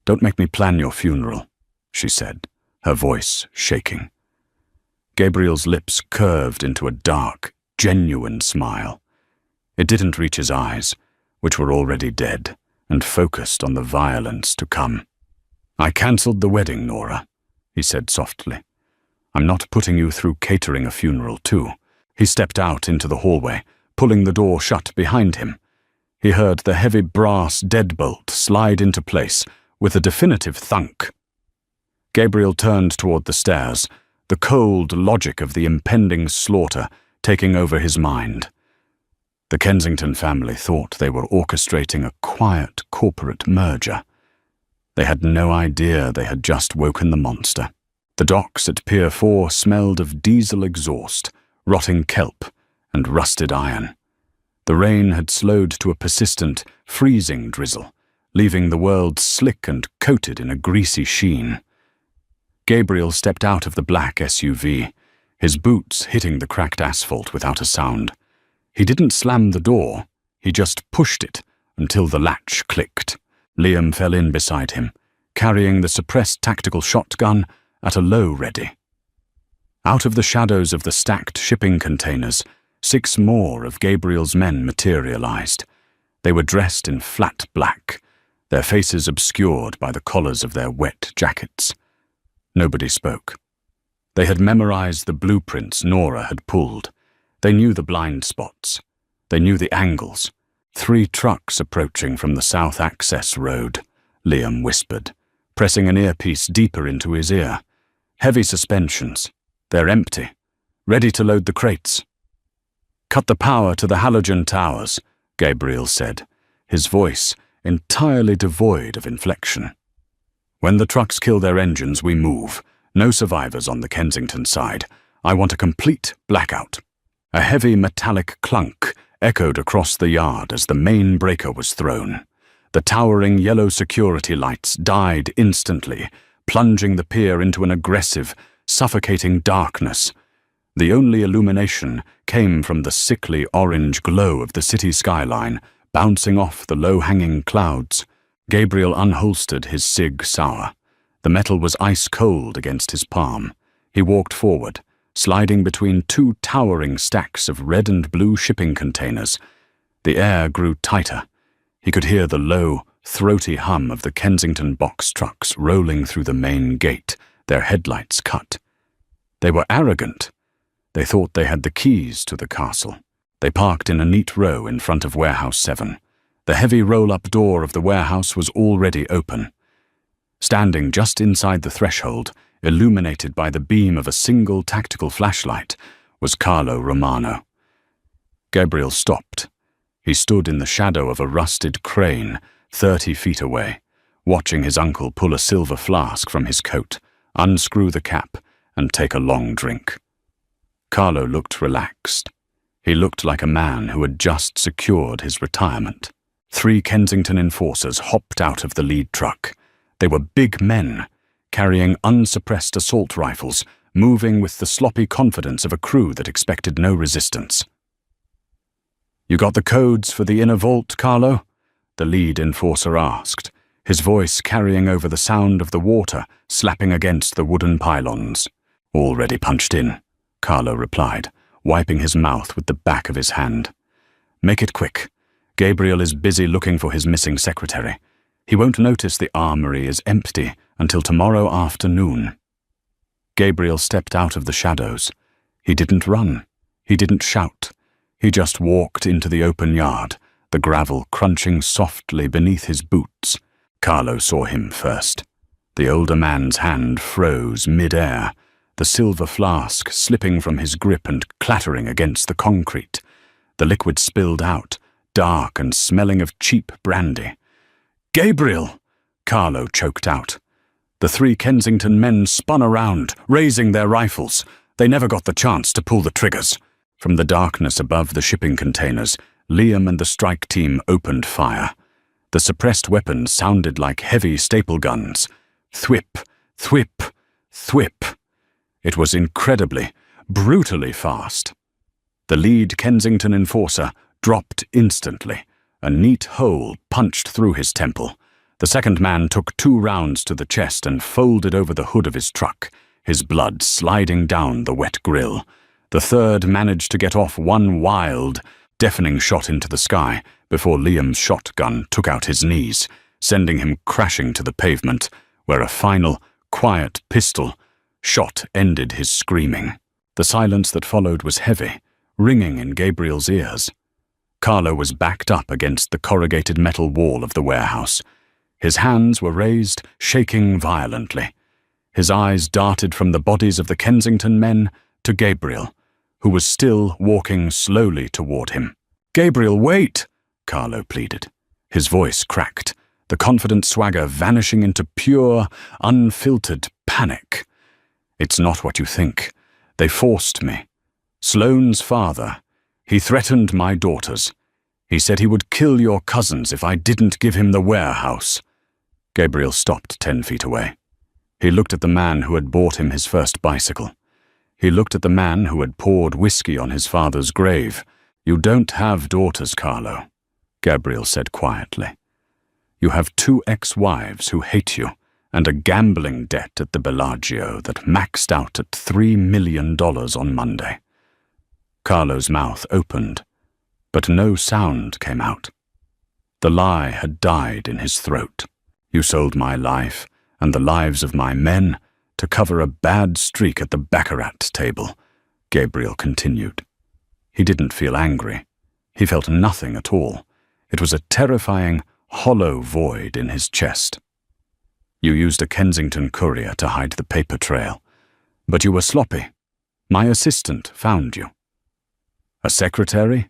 "Don't make me plan your funeral," she said, her voice shaking. Gabriel's lips curved into a dark, genuine smile. It didn't reach his eyes, which were already dead, and focused on the violence to come. "I cancelled the wedding, Nora," he said softly. "I'm not putting you through catering a funeral, too." He stepped out into the hallway, pulling the door shut behind him. He heard the heavy brass deadbolt slide into place with a definitive thunk. Gabriel turned toward the stairs, the cold logic of the impending slaughter taking over his mind. The Kensington family thought they were orchestrating a quiet corporate merger. They had no idea they had just woken the monster. The docks at Pier 4 smelled of diesel exhaust, rotting kelp, and rusted iron. The rain had slowed to a persistent, freezing drizzle, leaving the world slick and coated in a greasy sheen. Gabriel stepped out of the black SUV, his boots hitting the cracked asphalt without a sound. He didn't slam the door, he just pushed it until the latch clicked. Liam fell in beside him, carrying the suppressed tactical shotgun at a low ready. Out of the shadows of the stacked shipping containers, 6 more of Gabriel's men materialized. They were dressed in flat black, their faces obscured by the collars of their wet jackets. Nobody spoke. They had memorized the blueprints Nora had pulled. They knew the blind spots. They knew the angles. 3 trucks approaching from the South Access Road, Liam whispered, pressing an earpiece deeper into his ear. "Heavy suspensions. They're empty. Ready to load the crates." "Cut the power to the halogen towers," Gabriel said, his voice entirely devoid of inflection. "When the trucks kill their engines, we move. No survivors on the Kensington side. I want a complete blackout." A heavy metallic clunk echoed across the yard as the main breaker was thrown. The towering yellow security lights died instantly, plunging the pier into an aggressive, suffocating darkness. The only illumination came from the sickly orange glow of the city skyline, bouncing off the low-hanging clouds. Gabriel unholstered his Sig Sauer. The metal was ice-cold against his palm. He walked forward, sliding between 2 towering stacks of red and blue shipping containers. The air grew tighter. He could hear the low, throaty hum of the Kensington box trucks rolling through the main gate, their headlights cut. They were arrogant. They thought they had the keys to the castle. They parked in a neat row in front of Warehouse 7. The heavy roll-up door of the warehouse was already open. Standing just inside the threshold, illuminated by the beam of a single tactical flashlight, was Carlo Romano. Gabriel stopped. He stood in the shadow of a rusted crane 30 feet away, watching his uncle pull a silver flask from his coat, unscrew the cap, and take a long drink. Carlo looked relaxed. He looked like a man who had just secured his retirement. 3 Kensington enforcers hopped out of the lead truck. They were big men, carrying unsuppressed assault rifles, moving with the sloppy confidence of a crew that expected no resistance. "You got the codes for the inner vault, Carlo?" the lead enforcer asked, his voice carrying over the sound of the water slapping against the wooden pylons. "Already punched in," Carlo replied, wiping his mouth with the back of his hand. "Make it quick. Gabriel is busy looking for his missing secretary. He won't notice the armory is empty until tomorrow afternoon." Gabriel stepped out of the shadows. He didn't run. He didn't shout. He just walked into the open yard, the gravel crunching softly beneath his boots. Carlo saw him first. The older man's hand froze mid-air, the silver flask slipping from his grip and clattering against the concrete. The liquid spilled out, dark and smelling of cheap brandy. "Gabriel!" Carlo choked out. The 3 Kensington men spun around, raising their rifles. They never got the chance to pull the triggers. From the darkness above the shipping containers, Liam and the strike team opened fire. The suppressed weapons sounded like heavy staple guns. Thwip, thwip, thwip. It was incredibly, brutally fast. The lead Kensington enforcer dropped instantly. A neat hole punched through his temple. The second man took 2 rounds to the chest and folded over the hood of his truck, his blood sliding down the wet grill. The third managed to get off 1 wild, deafening shot into the sky before Liam's shotgun took out his knees, sending him crashing to the pavement, where a final, quiet pistol shot ended his screaming. The silence that followed was heavy, ringing in Gabriel's ears. Carlo was backed up against the corrugated metal wall of the warehouse. His hands were raised, shaking violently. His eyes darted from the bodies of the Kensington men to Gabriel, who was still walking slowly toward him. "Gabriel, wait!" Carlo pleaded. His voice cracked, the confident swagger vanishing into pure, unfiltered panic. "It's not what you think. They forced me. Sloane's father. He threatened my daughters. He said he would kill your cousins if I didn't give him the warehouse." Gabriel stopped 10 feet away. He looked at the man who had bought him his first bicycle. He looked at the man who had poured whiskey on his father's grave. "You don't have daughters, Carlo," Gabriel said quietly. "You have 2 ex-wives who hate you, and a gambling debt at the Bellagio that maxed out at $3 million on Monday." Carlo's mouth opened, but no sound came out. The lie had died in his throat. "You sold my life, and the lives of my men, to cover a bad streak at the baccarat table," Gabriel continued. He didn't feel angry. He felt nothing at all. It was a terrifying, hollow void in his chest. "You used a Kensington courier to hide the paper trail, but you were sloppy. My assistant found you." "A secretary?"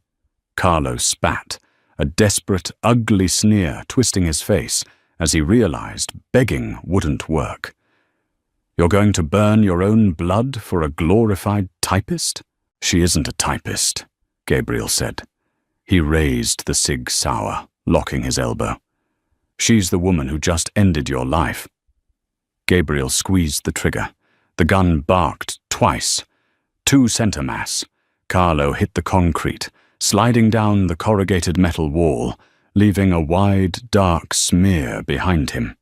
Carlo spat, a desperate, ugly sneer twisting his face as he realized begging wouldn't work. "You're going to burn your own blood for a glorified typist?" "She isn't a typist," Gabriel said. He raised the Sig Sauer, locking his elbow. "She's the woman who just ended your life." Gabriel squeezed the trigger. The gun barked twice. 2 center mass. Carlo hit the concrete, sliding down the corrugated metal wall, leaving a wide, dark smear behind him.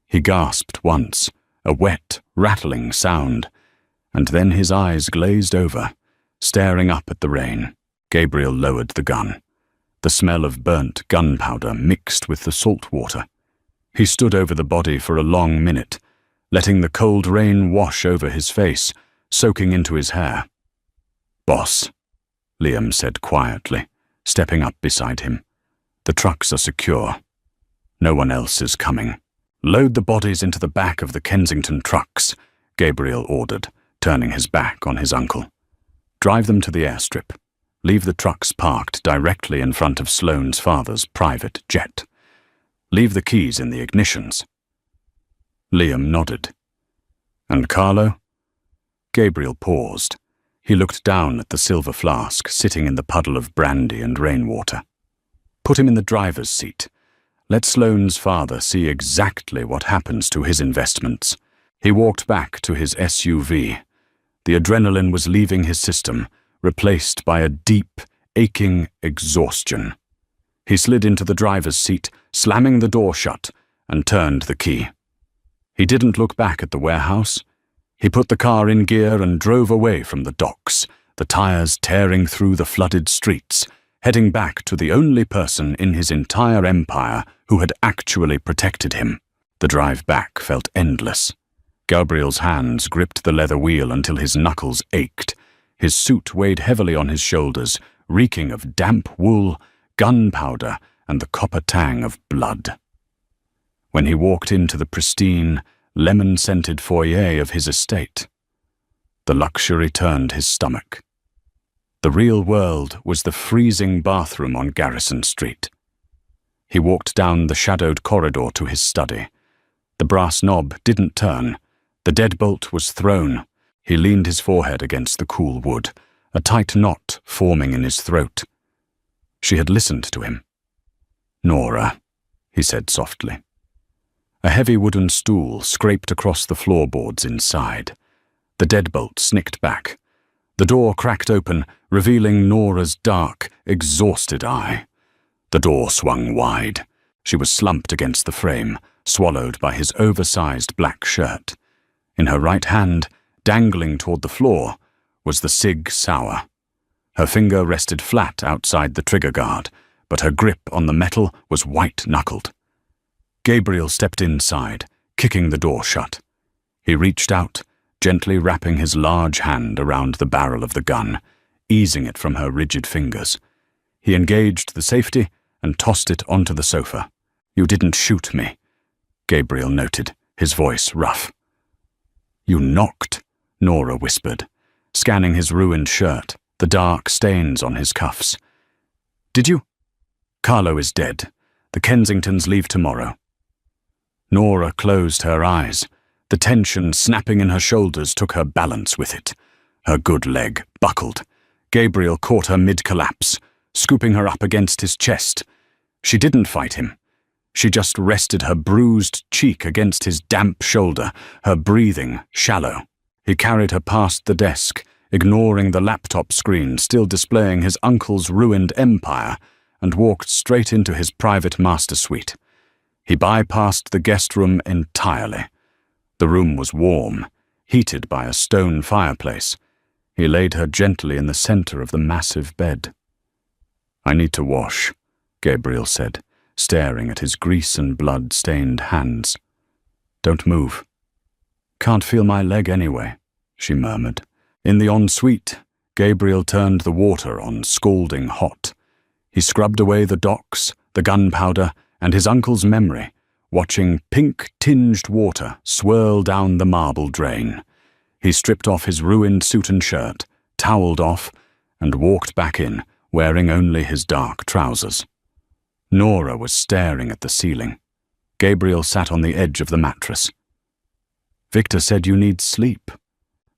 He gasped once, a wet, rattling sound, and then his eyes glazed over, staring up at the rain. Gabriel lowered the gun. The smell of burnt gunpowder mixed with the salt water. He stood over the body for a long minute, letting the cold rain wash over his face, soaking into his hair. "Boss," Liam said quietly, stepping up beside him. "The trucks are secure. No one else is coming." "Load the bodies into the back of the Kensington trucks," Gabriel ordered, turning his back on his uncle. "Drive them to the airstrip. Leave the trucks parked directly in front of Sloane's father's private jet. Leave the keys in the ignitions." Liam nodded. "And Carlo?" Gabriel paused. He looked down at the silver flask sitting in the puddle of brandy and rainwater. "Put him in the driver's seat. Let Sloane's father see exactly what happens to his investments." He walked back to his SUV. The adrenaline was leaving his system, replaced by a deep, aching exhaustion. He slid into the driver's seat, slamming the door shut, and turned the key. He didn't look back at the warehouse. He put the car in gear and drove away from the docks, the tires tearing through the flooded streets, heading back to the only person in his entire empire who had actually protected him. The drive back felt endless. Gabriel's hands gripped the leather wheel until his knuckles ached. His suit weighed heavily on his shoulders, reeking of damp wool, gunpowder, and the copper tang of blood. When he walked into the pristine, lemon-scented foyer of his estate, the luxury turned his stomach. The real world was the freezing bathroom on Garrison Street. He walked down the shadowed corridor to his study. The brass knob didn't turn. The deadbolt was thrown. He leaned his forehead against the cool wood, a tight knot forming in his throat. She had listened to him. "Nora," he said softly. A heavy wooden stool scraped across the floorboards inside. The deadbolt snicked back. The door cracked open, revealing Nora's dark, exhausted eye. The door swung wide. She was slumped against the frame, swallowed by his oversized black shirt. In her right hand, dangling toward the floor, was the Sig Sauer. Her finger rested flat outside the trigger guard, but her grip on the metal was white-knuckled. Gabriel stepped inside, kicking the door shut. He reached out, gently wrapping his large hand around the barrel of the gun, easing it from her rigid fingers. He engaged the safety and tossed it onto the sofa. "You didn't shoot me," Gabriel noted, his voice rough. "You knocked," Nora whispered, scanning his ruined shirt, the dark stains on his cuffs. "Did you?" "Carlo is dead. The Kensingtons leave tomorrow." Nora closed her eyes. The tension snapping in her shoulders took her balance with it. Her good leg buckled. Gabriel caught her mid-collapse, scooping her up against his chest. She didn't fight him. She just rested her bruised cheek against his damp shoulder, her breathing shallow. He carried her past the desk, ignoring the laptop screen still displaying his uncle's ruined empire, and walked straight into his private master suite. He bypassed the guest room entirely. The room was warm, heated by a stone fireplace. He laid her gently in the center of the massive bed. "I need to wash," Gabriel said, staring at his grease and blood-stained hands. "Don't move." "Can't feel my leg anyway," she murmured. In the ensuite, Gabriel turned the water on scalding hot. He scrubbed away the docks, the gunpowder, and his uncle's memory, watching pink-tinged water swirl down the marble drain. He stripped off his ruined suit and shirt, toweled off, and walked back in, wearing only his dark trousers. Nora was staring at the ceiling. Gabriel sat on the edge of the mattress. "Victor said you need sleep."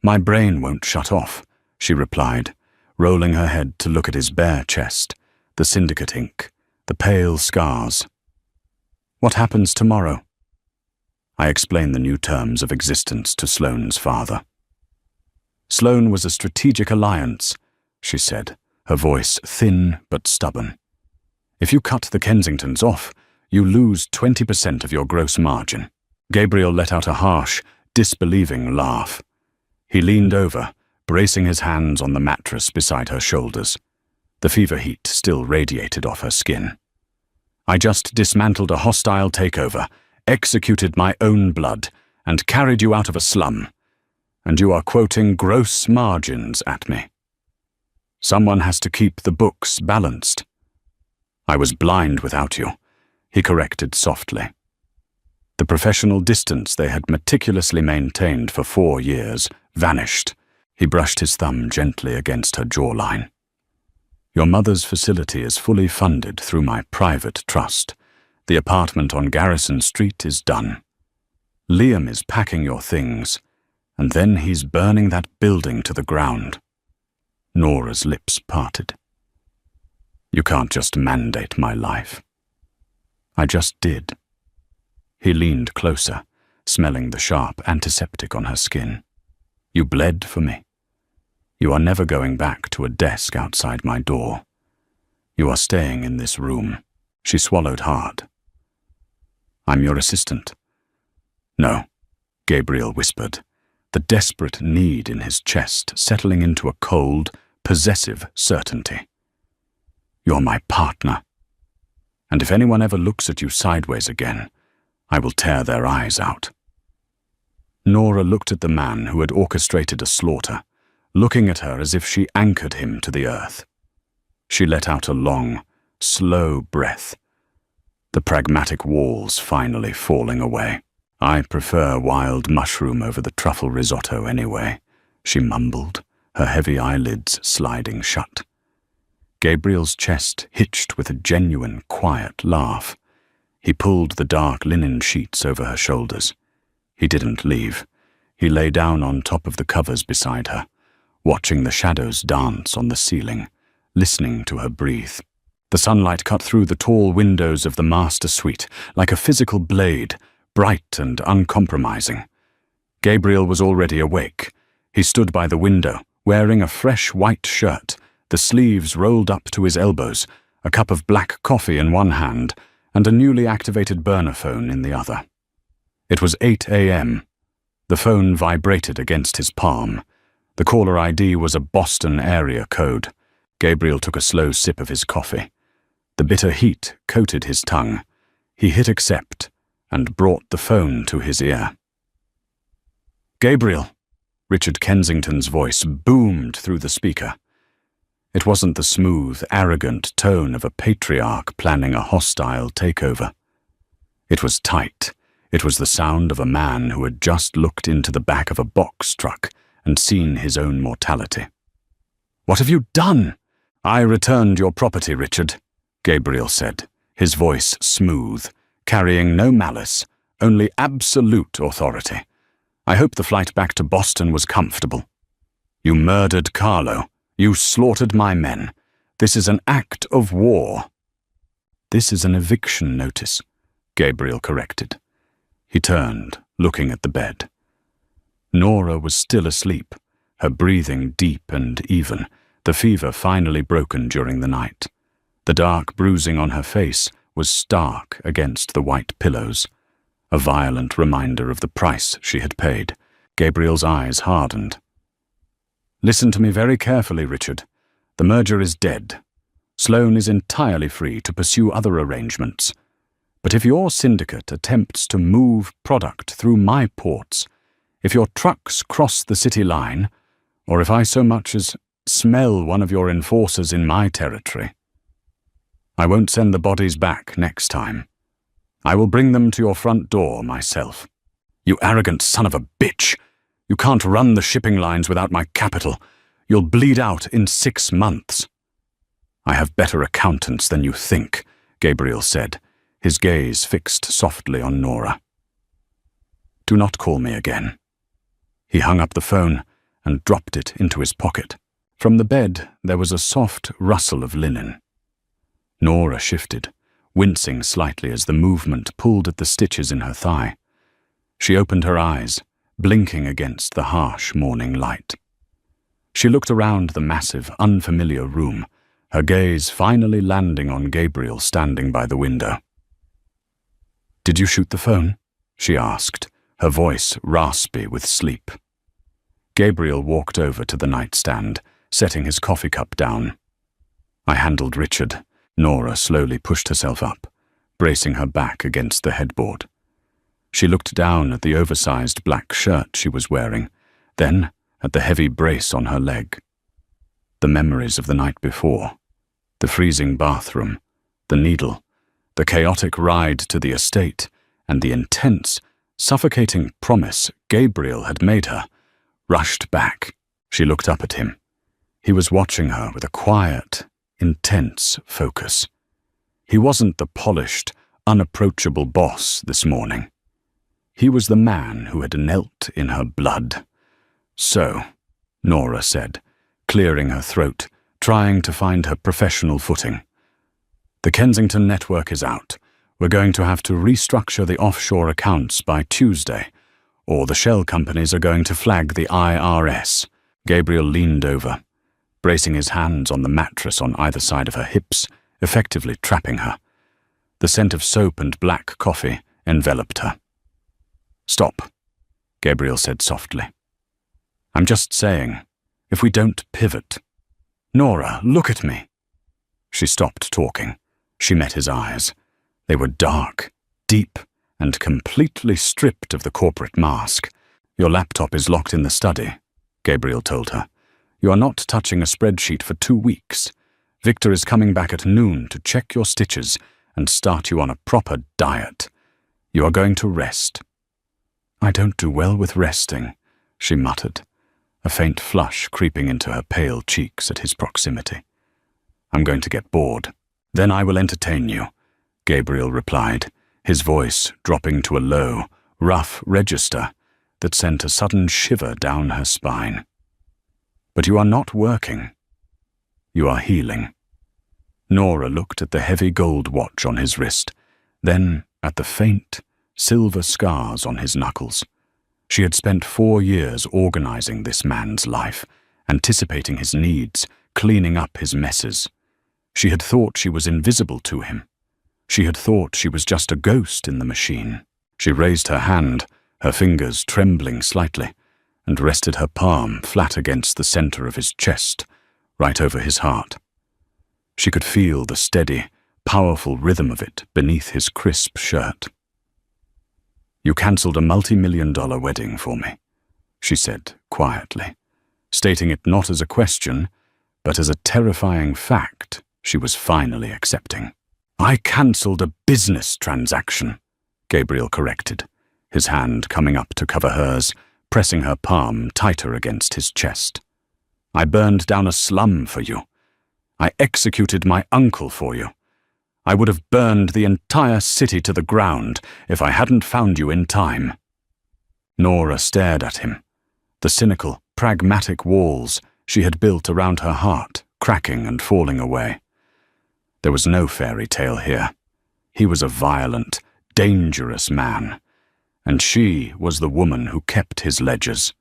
"My brain won't shut off," she replied, rolling her head to look at his bare chest, the syndicate ink, the pale scars. "What happens tomorrow?" I explained the new terms of existence to Sloane's father. "Sloane was a strategic alliance," she said, her voice thin but stubborn. "If you cut the Kensingtons off, you lose 20% of your gross margin." Gabriel let out a harsh, disbelieving laugh. He leaned over, bracing his hands on the mattress beside her shoulders. The fever heat still radiated off her skin. "I just dismantled a hostile takeover, executed my own blood, and carried you out of a slum. And you are quoting gross margins at me. Someone has to keep the books balanced." "I was blind without you," he corrected softly. The professional distance they had meticulously maintained for 4 years vanished. He brushed his thumb gently against her jawline. "Your mother's facility is fully funded through my private trust. The apartment on Garrison Street is done. Liam is packing your things, and then he's burning that building to the ground." Nora's lips parted. "You can't just mandate my life." "I just did." He leaned closer, smelling the sharp antiseptic on her skin. "You bled for me. You are never going back to a desk outside my door. You are staying in this room." She swallowed hard. "I'm your assistant." "No," Gabriel whispered, the desperate need in his chest settling into a cold, possessive certainty. "You're my partner. And if anyone ever looks at you sideways again, I will tear their eyes out." Nora looked at the man who had orchestrated a slaughter, looking at her as if she anchored him to the earth. She let out a long, slow breath, the pragmatic walls finally falling away. "I prefer wild mushroom over the truffle risotto anyway," she mumbled, her heavy eyelids sliding shut. Gabriel's chest hitched with a genuine, quiet laugh. He pulled the dark linen sheets over her shoulders. He didn't leave. He lay down on top of the covers beside her, watching the shadows dance on the ceiling, listening to her breathe. The sunlight cut through the tall windows of the master suite like a physical blade, bright and uncompromising. Gabriel was already awake. He stood by the window, wearing a fresh white shirt, the sleeves rolled up to his elbows, a cup of black coffee in one hand, and a newly activated burner phone in the other. It was 8 a.m. The phone vibrated against his palm. The caller ID was a Boston area code. Gabriel took a slow sip of his coffee. The bitter heat coated his tongue. He hit accept and brought the phone to his ear. "Gabriel," Richard Kensington's voice boomed through the speaker. It wasn't the smooth, arrogant tone of a patriarch planning a hostile takeover. It was tight. It was the sound of a man who had just looked into the back of a box truck and seen his own mortality. "What have you done?" "I returned your property, Richard," Gabriel said, his voice smooth, carrying no malice, only absolute authority. "I hope the flight back to Boston was comfortable. You murdered Carlo. You slaughtered my men. This is an act of war." "This is an eviction notice," Gabriel corrected. He turned, looking at the bed. Nora was still asleep, her breathing deep and even, the fever finally broken during the night. The dark bruising on her face was stark against the white pillows, a violent reminder of the price she had paid. Gabriel's eyes hardened. "Listen to me very carefully, Richard. The merger is dead. Sloan is entirely free to pursue other arrangements. But if your syndicate attempts to move product through my ports, if your trucks cross the city line, or if I so much as smell one of your enforcers in my territory, I won't send the bodies back next time. I will bring them to your front door myself." "You arrogant son of a bitch! You can't run the shipping lines without my capital. You'll bleed out in 6 months." "I have better accountants than you think," Gabriel said, his gaze fixed softly on Nora. "Do not call me again." He hung up the phone and dropped it into his pocket. From the bed there was a soft rustle of linen. Nora shifted, wincing slightly as the movement pulled at the stitches in her thigh. She opened her eyes, blinking against the harsh morning light. She looked around the massive, unfamiliar room, her gaze finally landing on Gabriel standing by the window. "Did you shoot the phone?" she asked, her voice raspy with sleep. Gabriel walked over to the nightstand, setting his coffee cup down. "I handled Richard." Nora slowly pushed herself up, bracing her back against the headboard. She looked down at the oversized black shirt she was wearing, then at the heavy brace on her leg. The memories of the night before, the freezing bathroom, the needle, the chaotic ride to the estate, and the intense, suffocating promise Gabriel had made her, rushed back. She looked up at him. He was watching her with a quiet, intense focus. He wasn't the polished, unapproachable boss this morning. He was the man who had knelt in her blood. "So," Nora said, clearing her throat, trying to find her professional footing. "The Kensington network is out. We're going to have to restructure the offshore accounts by Tuesday, or the shell companies are going to flag the IRS." Gabriel leaned over, bracing his hands on the mattress on either side of her hips, effectively trapping her. The scent of soap and black coffee enveloped her. "Stop," Gabriel said softly. "I'm just saying, if we don't pivot, Nora, look at me. She stopped talking. She met his eyes. They were dark, deep, and completely stripped of the corporate mask. Your laptop is locked in the study, Gabriel told her. You are not touching a spreadsheet for 2 weeks. Victor is coming back at noon to check your stitches and start you on a proper diet. You are going to rest. I don't do well with resting, she muttered, a faint flush creeping into her pale cheeks at his proximity. I'm going to get bored. Then I will entertain you, Gabriel replied, his voice dropping to a low, rough register that sent a sudden shiver down her spine. But you are not working. You are healing. Nora looked at the heavy gold watch on his wrist, then at the faint, silver scars on his knuckles. She had spent 4 years organizing this man's life, anticipating his needs, cleaning up his messes. She had thought she was invisible to him. She had thought she was just a ghost in the machine. She raised her hand, her fingers trembling slightly, and rested her palm flat against the center of his chest, right over his heart. She could feel the steady, powerful rhythm of it beneath his crisp shirt. You cancelled a multi-million-dollar wedding for me, she said quietly, stating it not as a question, but as a terrifying fact she was finally accepting. I cancelled a business transaction, Gabriel corrected, his hand coming up to cover hers, pressing her palm tighter against his chest. I burned down a slum for you. I executed my uncle for you. I would have burned the entire city to the ground if I hadn't found you in time. Nora stared at him, the cynical, pragmatic walls she had built around her heart cracking and falling away. There was no fairy tale here. He was a violent, dangerous man, and she was the woman who kept his ledgers.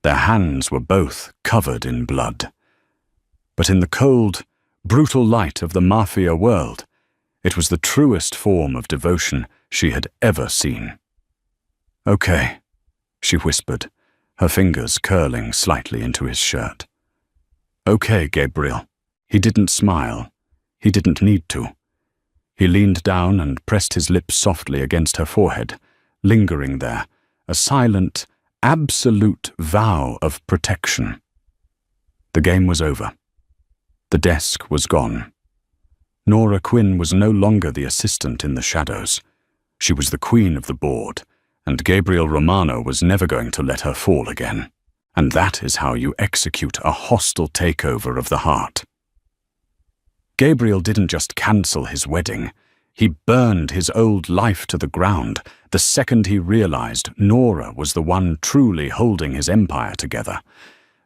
Their hands were both covered in blood. But in the cold, brutal light of the Mafia world, it was the truest form of devotion she had ever seen. Okay, she whispered, her fingers curling slightly into his shirt. Okay, Gabriel. He didn't smile. He didn't need to. He leaned down and pressed his lips softly against her forehead, lingering there, a silent, absolute vow of protection. The game was over. The desk was gone. Nora Quinn was no longer the assistant in the shadows. She was the queen of the board, and Gabriel Romano was never going to let her fall again. And that is how you execute a hostile takeover of the heart. Gabriel didn't just cancel his wedding. He burned his old life to the ground the second he realized Nora was the one truly holding his empire together.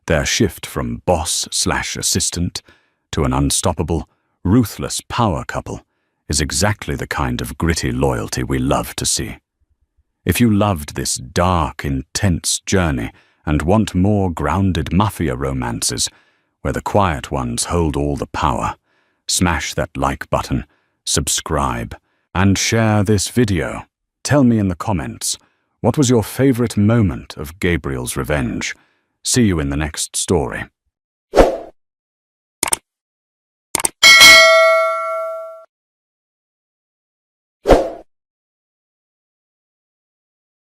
Their shift from boss/assistant to an unstoppable, ruthless power couple is exactly the kind of gritty loyalty we love to see. If you loved this dark, intense journey and want more grounded mafia romances where the quiet ones hold all the power, smash that like button, subscribe, and share this video. Tell me in the comments, what was your favorite moment of Gabriel's revenge? See you in the next story.